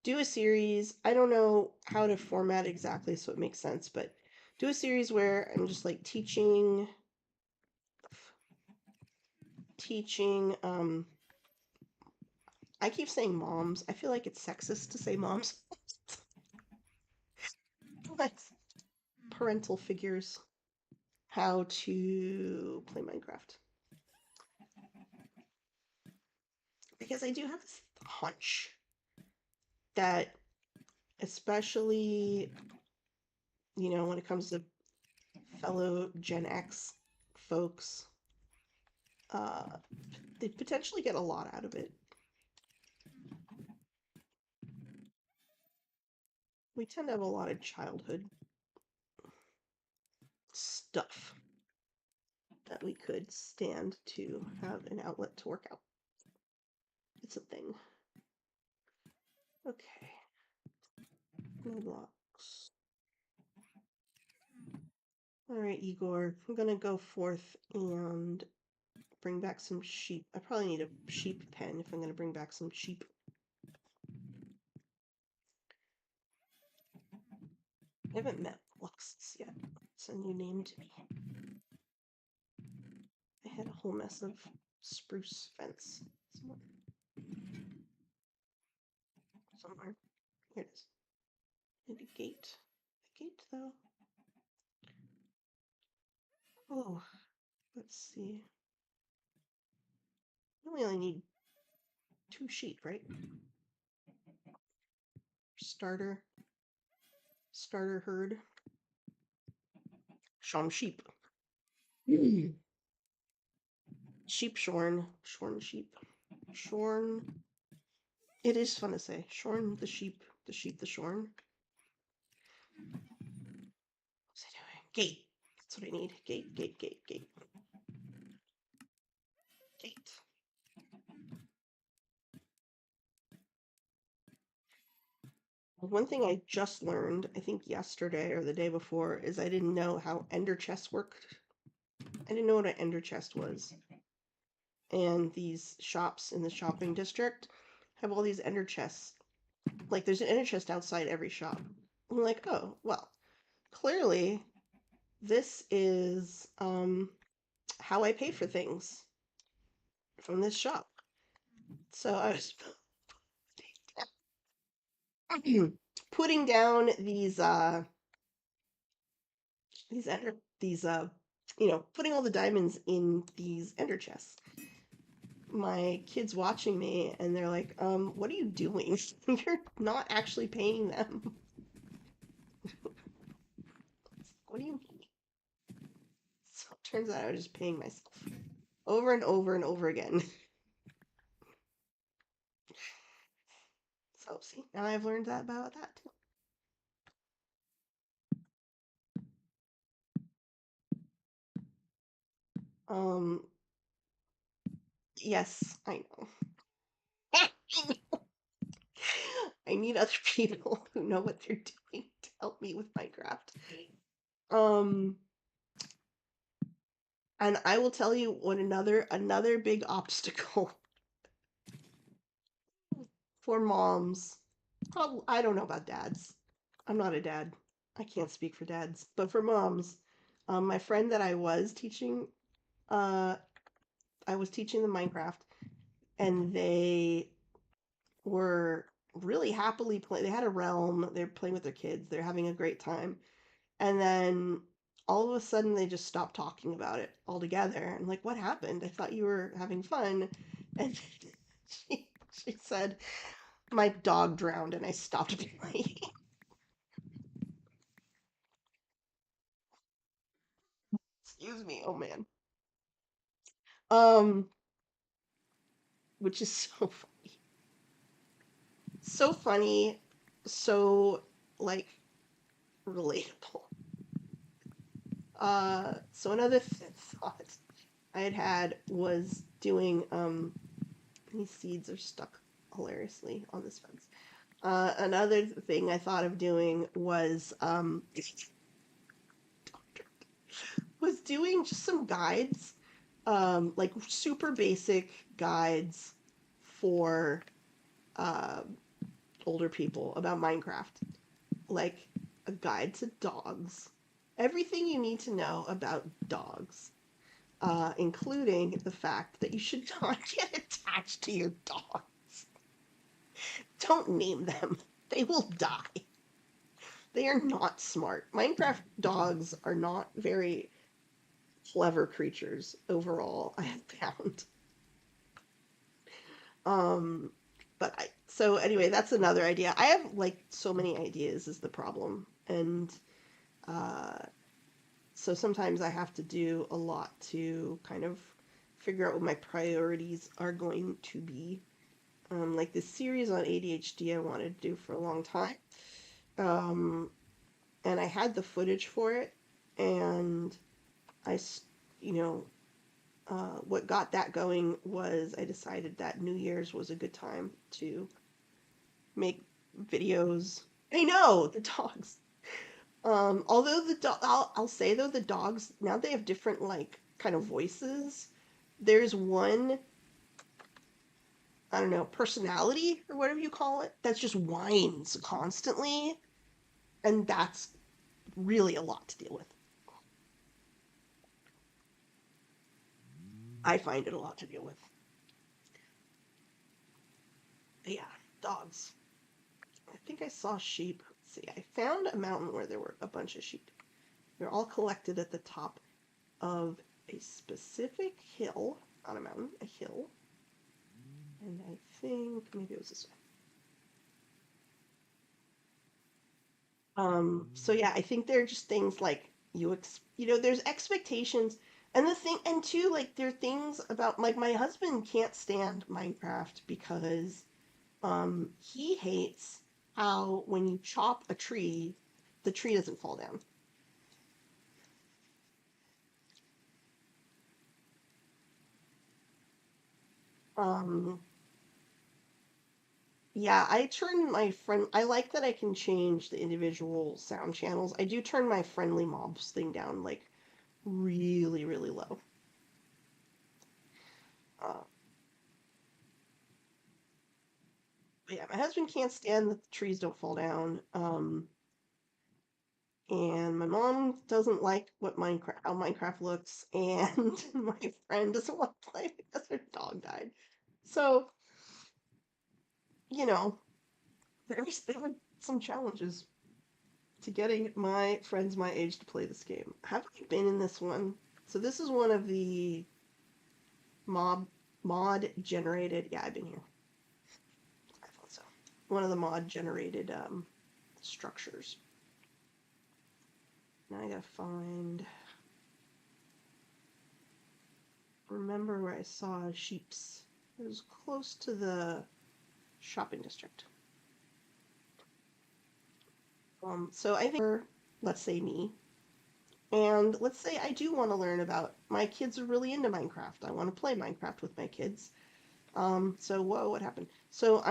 do a series. I don't know how to format exactly so it makes sense, but do a series where I'm just like teaching I keep saying moms. I feel like it's sexist to say moms. But parental figures how to play Minecraft. Because I do have this hunch that especially, when it comes to fellow Gen X folks, uh, they potentially get a lot out of it. We tend to have a lot of childhood stuff that we could stand to have an outlet to work out. It's a thing. Okay, no blocks. All right, Igor, I'm gonna go forth and bring back some sheep. I probably need a sheep pen if I'm gonna bring back some sheep. I haven't met Luxus yet. It's a new name to me. I had a whole mess of spruce fence somewhere. Here it is. Maybe gate. A gate though. Oh, let's see. We only need 2 sheep, right? Starter. Starter herd. Some sheep. Sheep shorn. Shorn sheep. Shorn. It is fun to say. Shorn the sheep. The sheep the shorn. What's I doing? Gate. That's what I need. Gate, gate, gate, gate. Gate. One thing I just learned, I think yesterday or the day before, is I didn't know how ender chests worked. I didn't know what an ender chest was. And these shops in the shopping district have all these ender chests. Like there's an ender chest outside every shop. I'm like, oh, well, clearly this is how I pay for things from this shop. So I was putting down these ender these putting all the diamonds in these ender chests. My kids watching me and they're like, what are you doing? You're not actually paying them. What do you mean? So it turns out I was just paying myself over and over and over again. So see, now I've learned that about that too. Um, yes, I know. I need other people who know what they're doing to help me with Minecraft. Um, and I will tell you what another big obstacle for moms. Probably, I don't know about dads. I'm not a dad. I can't speak for dads, but for moms, my friend that uh, I was teaching them Minecraft, and they were really happily playing. They had a realm. They're playing with their kids. They're having a great time. And then all of a sudden, they just stopped talking about it altogether. I'm like, what happened? I thought you were having fun. And she said, my dog drowned and I stopped playing. Excuse me. Oh man. Um, which is so funny. So funny. So like relatable. So another thought I had was doing these seeds are stuck hilariously on this fence. Another thing I thought of doing was doing just some guides, like super basic guides for uh, older people about Minecraft, like a guide to dogs, everything you need to know about dogs, including the fact that you should not get attached to your dog. Don't name them. They will die. They are not smart. Minecraft dogs are not very clever creatures overall, I have found. Um, but so anyway, that's another idea. I have like so many ideas is the problem. And uh, so sometimes I have to do a lot to kind of figure out what my priorities are going to be. Like this series on ADHD I wanted to do for a long time. Um, and I had the footage for it, and I, you know, what got that going was I decided that New Year's was a good time to make videos. I know the dogs. Although I'll say though the dogs now they have different like kind of voices. There's one I don't know personality or whatever you call it that's just whines constantly, and that's really a lot to deal with. I find it a lot to deal with. But yeah, dogs. I think I saw sheep. Let's see, I found a mountain where there were a bunch of sheep. They're all collected at the top of a specific hill, not a mountain, a hill. And I think maybe it was this way. So yeah, I think they're just things like there's expectations, and the thing, and two, like there are things about like my husband can't stand Minecraft because he hates how when you chop a tree, the tree doesn't fall down. Um, Yeah, I turn my friend. I like that I can change the individual sound channels. I do turn my friendly mobs thing down like really, really low. Uh, but yeah, my husband can't stand that the trees don't fall down. And my mom doesn't like what Minecraft how Minecraft looks, and my friend doesn't want to play because her dog died. So you know, there are some challenges to getting my friends my age to play this game. Have I been in this one? So this is one of the mob mod generated. Yeah, I've been here. I thought so. One of the mod generated structures. Now I gotta find. Remember where I saw sheep's. It was close to the shopping district. So I think, let's say me, And let's say I do want to learn about my kids are really into Minecraft. I want to play Minecraft with my kids. So whoa, what happened? So I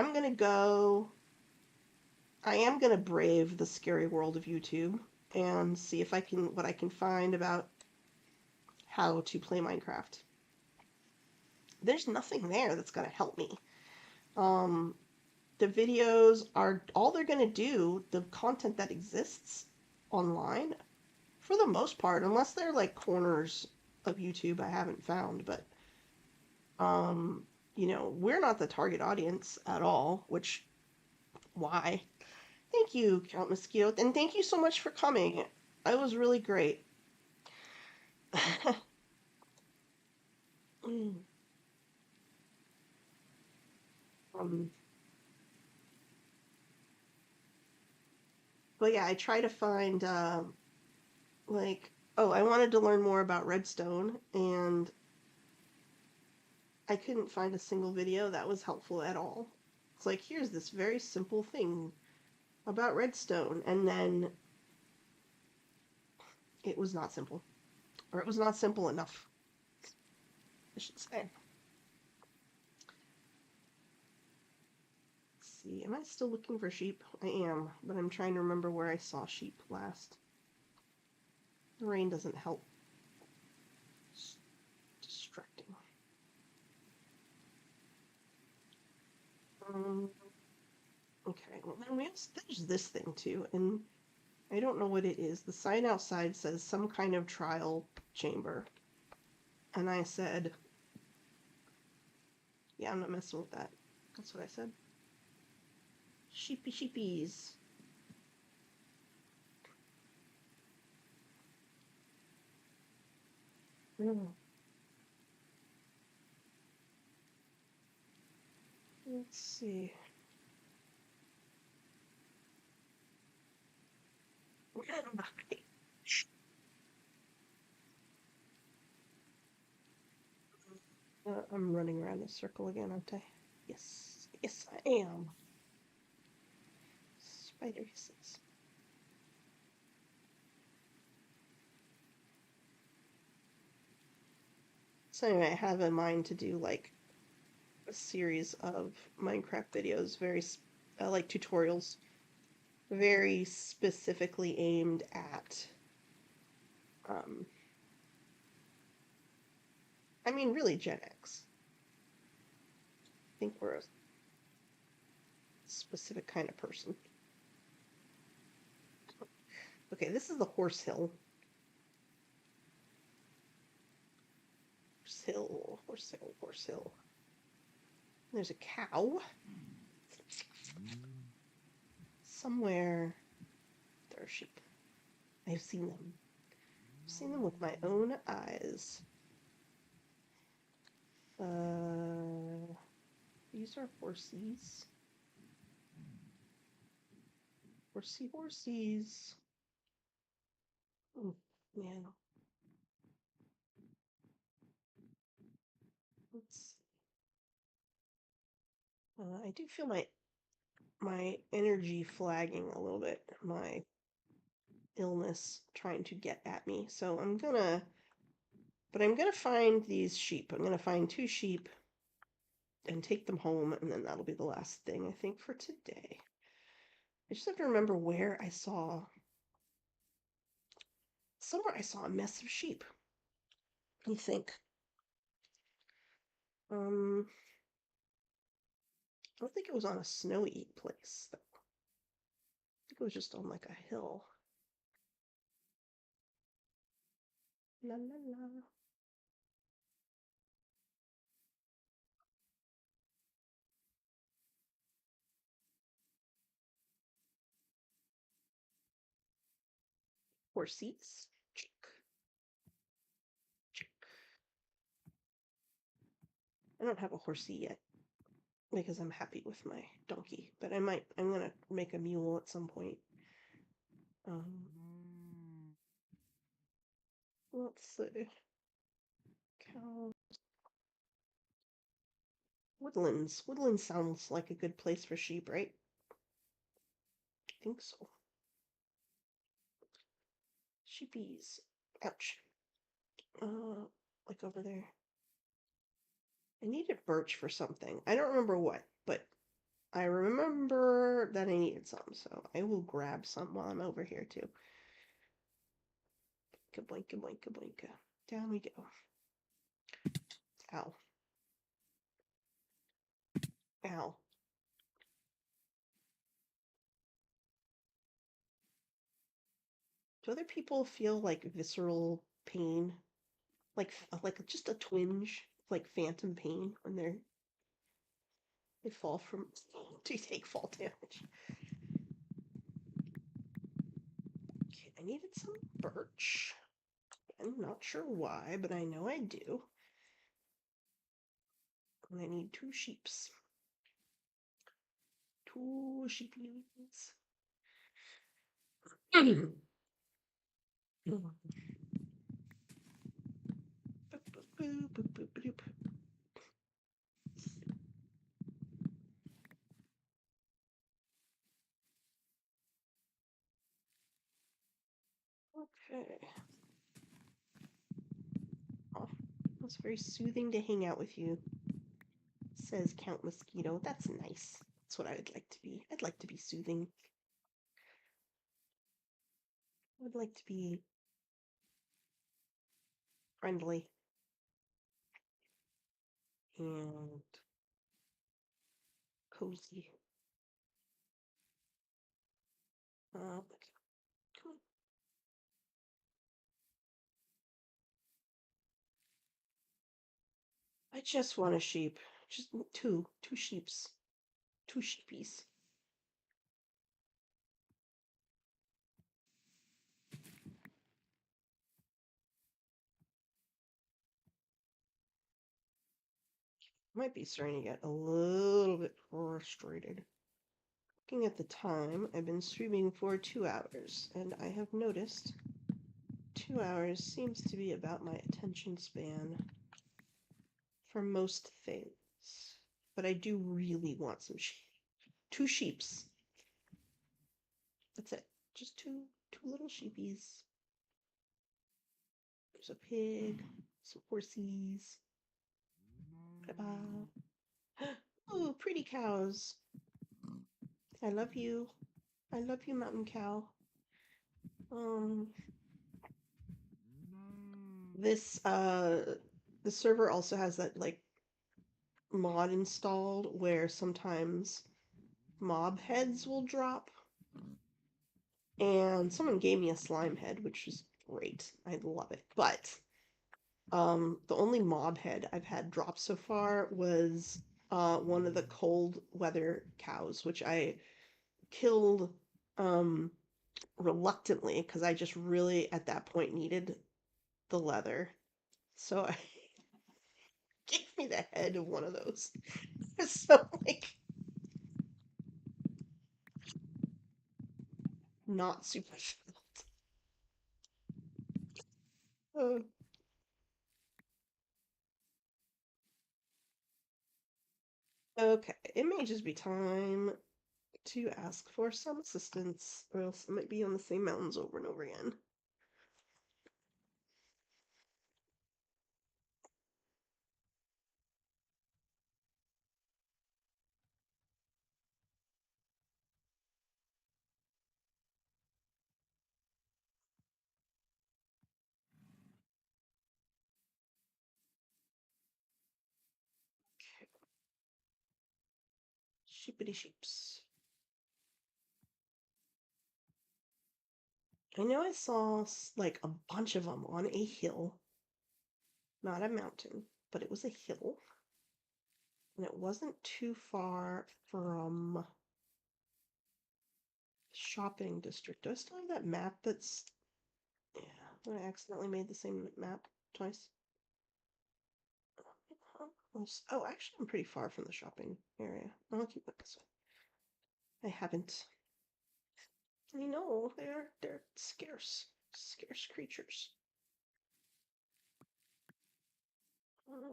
am gonna brave the scary world of YouTube and see if I can what I can find about how to play Minecraft. There's nothing there that's gonna help me. Um, the videos are all they're gonna do, the content that exists online, for the most part, unless they're like corners of YouTube I haven't found, but um, we're not the target audience at all, which why? Thank you, Count Mosquito, and thank you so much for coming. It was really great. um, but yeah, I try to find like I wanted to learn more about redstone, and I couldn't find a single video that was helpful at all. It's like here's this very simple thing about redstone, and then it was not simple, or it was not simple enough, I should say. Let's see, am I still looking for sheep? I am, but I'm trying to remember where I saw sheep last. The rain doesn't help. It's distracting. Um, okay, well then there's this thing too, and I don't know what it is. The sign outside says some kind of trial chamber. And I said, yeah, I'm not messing with that. That's what I said. Sheepy sheepies. Mm. Let's see. I'm running around this circle again, aren't I? Yes. Yes, I am. Spider hisses. So anyway, I have in mind to do like a series of Minecraft videos, like tutorials, very specifically aimed at, um, I mean, really Gen X. I think we're a specific kind of person. Okay, this is the horse hill. Horse hill, horse hill, horse hill. There's a cow. Somewhere there are sheep. I've seen them. I've seen them with my own eyes. These are horsies. Horsey horsies. Oh, man. Let's. I do feel my energy flagging a little bit. My illness trying to get at me. So I'm gonna find these sheep. I'm gonna find two sheep and take them home, and then that'll be the last thing I think for today. I just have to remember where I saw. Somewhere I saw a mess of sheep. Let me think. I don't think it was on a snowy place. I think it was just on like a hill. La la la. Horsies. Check. Check. I don't have a horsey yet because I'm happy with my donkey, but I'm gonna make a mule at some point. Um, let's see. Cow. Woodlands. Woodlands sounds like a good place for sheep, right? I think so. Sheepies. Ouch. Like over there. I needed birch for something. I don't remember what, but I remember that I needed some, so I will grab some while I'm over here too. Kaboinka, boinka, boinka. Down we go. Ow. Ow. Do other people feel like visceral pain? Like just a twinge, like phantom pain when they fall from to take fall damage. Okay, I needed some birch. I'm not sure why, but I know I do. And I need 2 sheeps. 2 sheepies. Okay. Oh, it's very soothing to hang out with you, says Count Mosquito. That's nice. That's what I would like to be. I'd like to be soothing. I would like to be friendly and cozy. Okay. Come on. I just want a sheep. Just two sheeps, 2 sheepies. Might be starting to get a little bit frustrated. Looking at the time, I've been streaming for 2 hours, and I have noticed 2 hours seems to be about my attention span for most things. But I do really want some sheep. 2 sheeps. That's it. Just two little sheepies. There's a pig, some horsies. Ooh, pretty cows. I love you. I love you, mountain cow. Um, this the server also has that like mod installed where sometimes mob heads will drop, and someone gave me a slime head, which is great. I love it. But the only mob head I've had drop so far was one of the cold weather cows, which I killed um reluctantly because I just really at that point needed the leather. So I gave me the head of one of those. So like not super filled. Uh, okay, it may just be time to ask for some assistance, or else I might be on the same mountains over and over again. Sheepity sheeps. I know I saw like a bunch of them on a hill, not a mountain, but it was a hill, and it wasn't too far from shopping district. Do I still have that map that's yeah, I accidentally made the same map twice. Oh, actually, I'm pretty far from the shopping area. I'll keep it this way. I haven't. I know they're scarce creatures. La, la,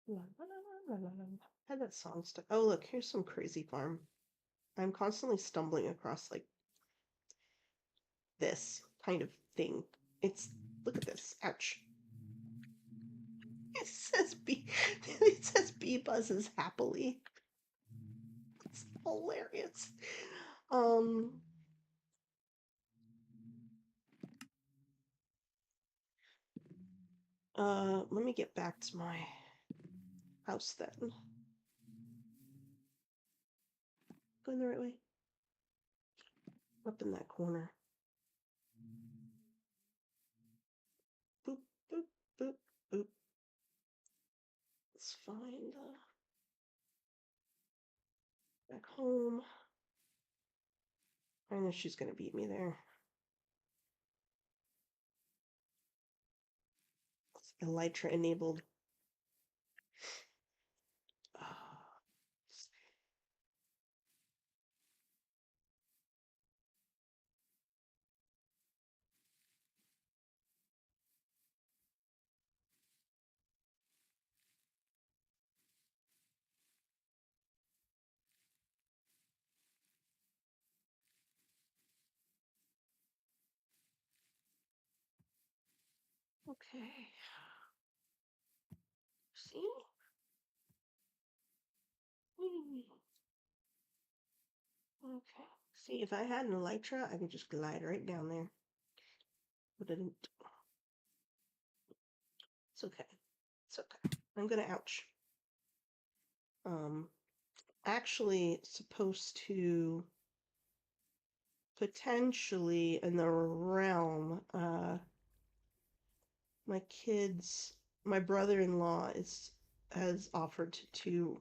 la, la, la, la. Had that song stuck. Oh, look, here's some crazy farm. I'm constantly stumbling across like this kind of thing. It's look at this. Ouch. It says bee. It says bee buzzes happily. It's hilarious. Um. Let me get back to my house then. Going the right way. Up in that corner. Boop boop boop boop. Let's find back home. I know she's gonna beat me there. It's Elytra enabled. Ah, okay. See? Whee. Okay. See, if I had an Elytra, I could just glide right down there. But I didn't. It's okay. It's okay. I'm gonna ouch. Um, actually supposed to potentially in the realm, my kids, my brother-in-law is has offered to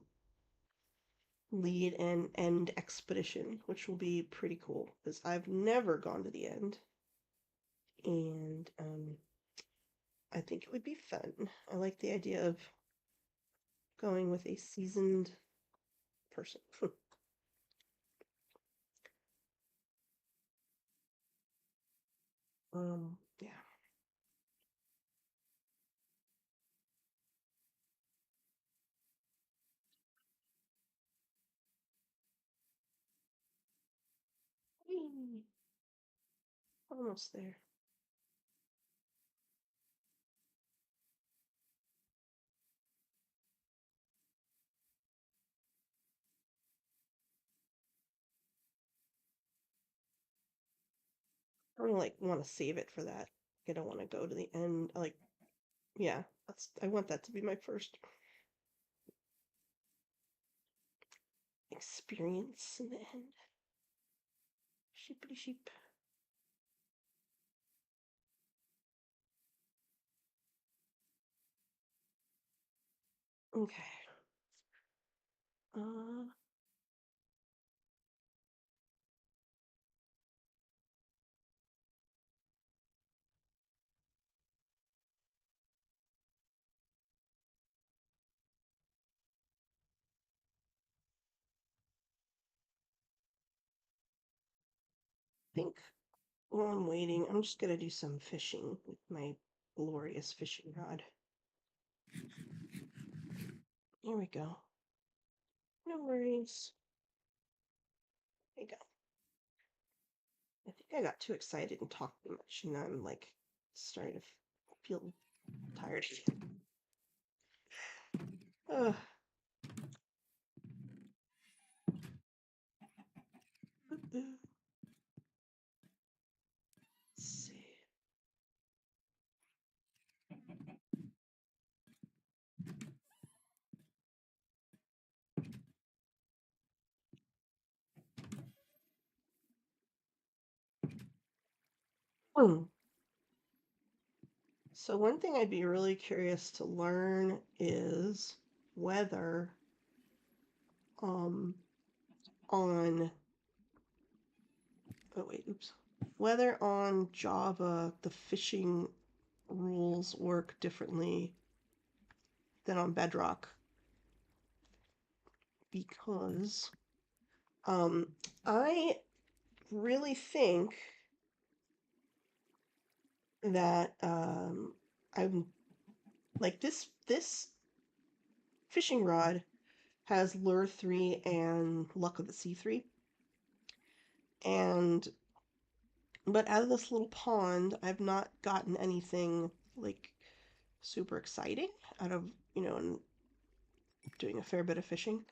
lead an end expedition, which will be pretty cool because I've never gone to the end, and I think it would be fun. I like the idea of going with a seasoned person. Yeah. Whee! Almost there. I really like want to save it for that. I don't want to go to the end. Like, yeah, that's I want that to be my first experience in the end. Sheepity sheep. Okay. I think while I'm waiting, I'm just gonna do some fishing with my glorious fishing rod. Here we go. No worries. There you go. I think I got too excited and talked too much, and I'm like starting to feel tired again. Ugh. Let's see. Hmm. So one thing I'd be really curious to learn is whether um on oh wait, oops. Whether on Java the fishing rules work differently than on Bedrock because um I really think that I'm like this fishing rod has lure 3 and luck of the sea 3, and But out of this little pond, I've not gotten anything like super exciting out of, doing a fair bit of fishing.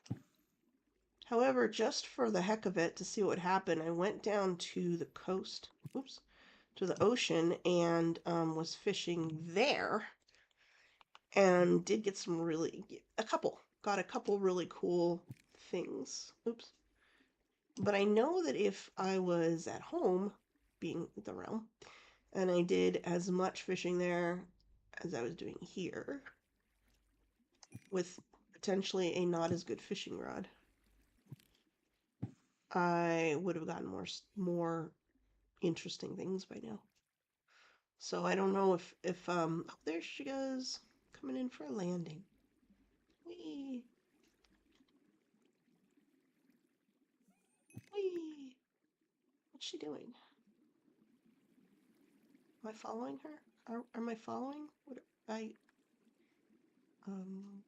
However, just for the heck of it, to see what would happen, I went down to the coast, oops, to the ocean, and was fishing there, and did get got a couple really cool things. Oops. But I know that if I was at home, being the realm, and I did as much fishing there as I was doing here, with potentially a not as good fishing rod, I would have gotten more interesting things by now. So I don't know if oh, there she goes, coming in for a landing. Wee wee. What's she doing? Am I following her? Am I following? What I um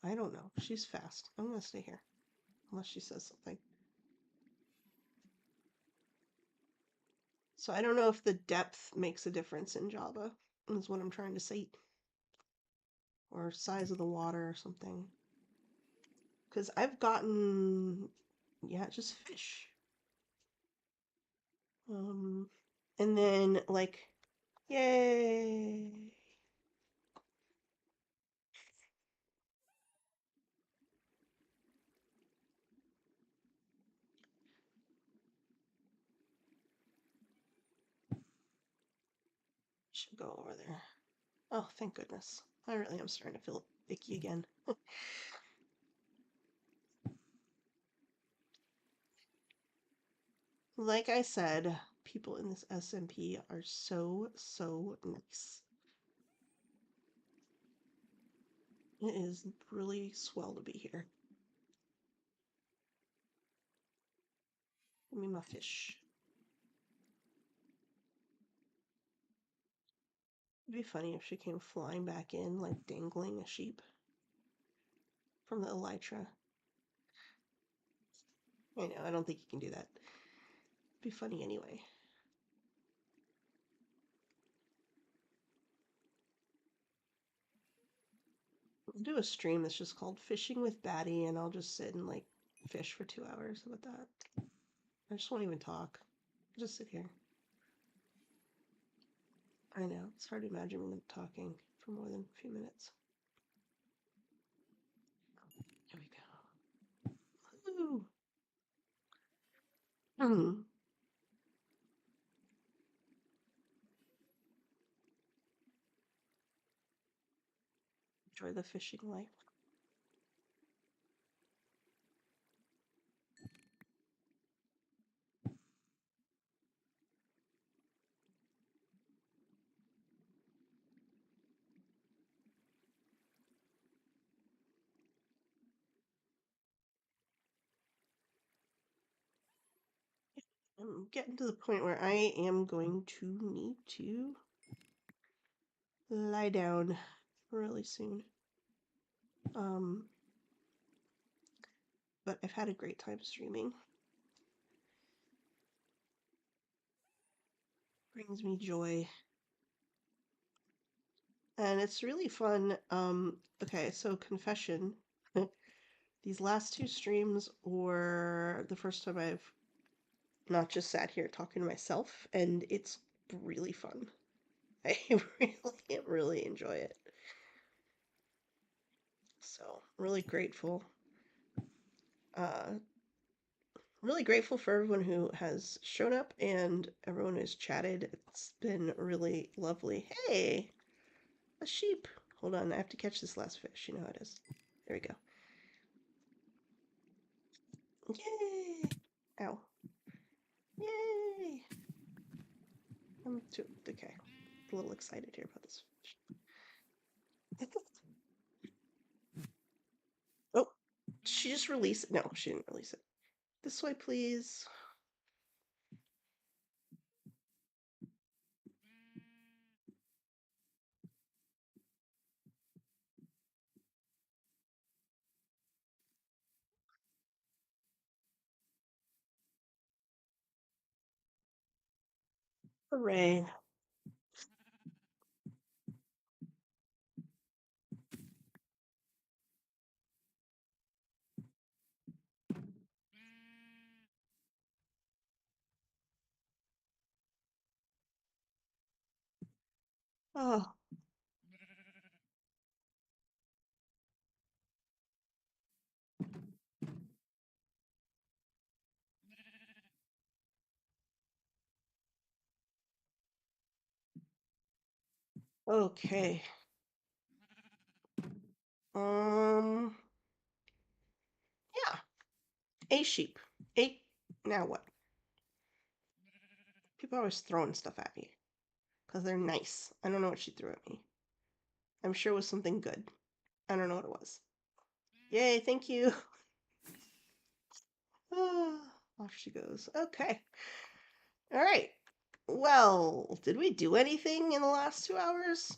I don't know. She's fast. I'm gonna stay here unless she says something. So I don't know if the depth makes a difference in Java, is what I'm trying to say, or size of the water or something. Because I've gotten, yeah, just fish. Um, and then like, yay! Should go over there. Oh, thank goodness. I really am starting to feel icky again. Like I said, people in this SMP are so nice. It is really swell to be here. Give me my fish. It'd be funny if she came flying back in, like dangling a sheep from the elytra. I know, I don't think you can do that. It'd be funny anyway. I'll do a stream that's just called Fishing with Batty, and I'll just sit and like fish for 2 hours. How about that? I just won't even talk. I'll just sit here. I know, it's hard to imagine them talking for more than a few minutes. Here we go. Woo! Hmm. Enjoy the fishing life. I'm getting to the point where I am going to need to lie down really soon. Um, but I've had a great time streaming. Brings me joy. And it's really fun. Okay, so confession. These last two streams were the first time I've not just sat here talking to myself, and it's really fun. I really enjoy it. So, Uh, really grateful for everyone who has shown up and everyone who's chatted. It's been really lovely. Hey, a sheep. Hold on, I have to catch this last fish. You know how it is. There we go. Yay! Ow. Yay! I'm too okay. A little excited here about this fish. Oh, she just released it. No, she didn't release it. This way, please. Hooray. Oh, okay. Um, yeah. A sheep. A. Now what? People are always throwing stuff at me because they're nice. I don't know what she threw at me. I'm sure it was something good. I don't know what it was. Yay, thank you. Ah, off she goes. Okay. All right. Well, did we do anything in the last 2 hours?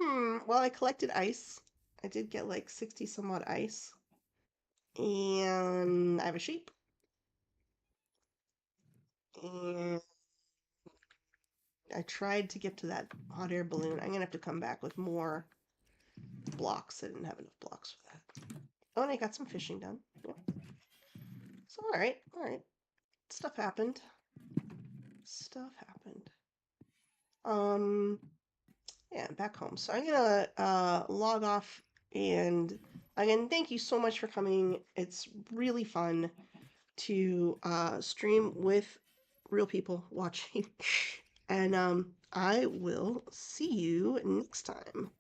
Hmm. Well, I collected ice. I did get like 60 some odd ice. And I have a sheep. And I tried to get to that hot air balloon. I'm gonna have to come back with more blocks. I didn't have enough blocks for that. Oh, and I got some fishing done. Yep. So, all right. Stuff happened. Stuff happened. Um, yeah, back home. So I'm gonna log off and again, thank you so much for coming. It's really fun to stream with real people watching. And I will see you next time.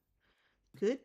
Good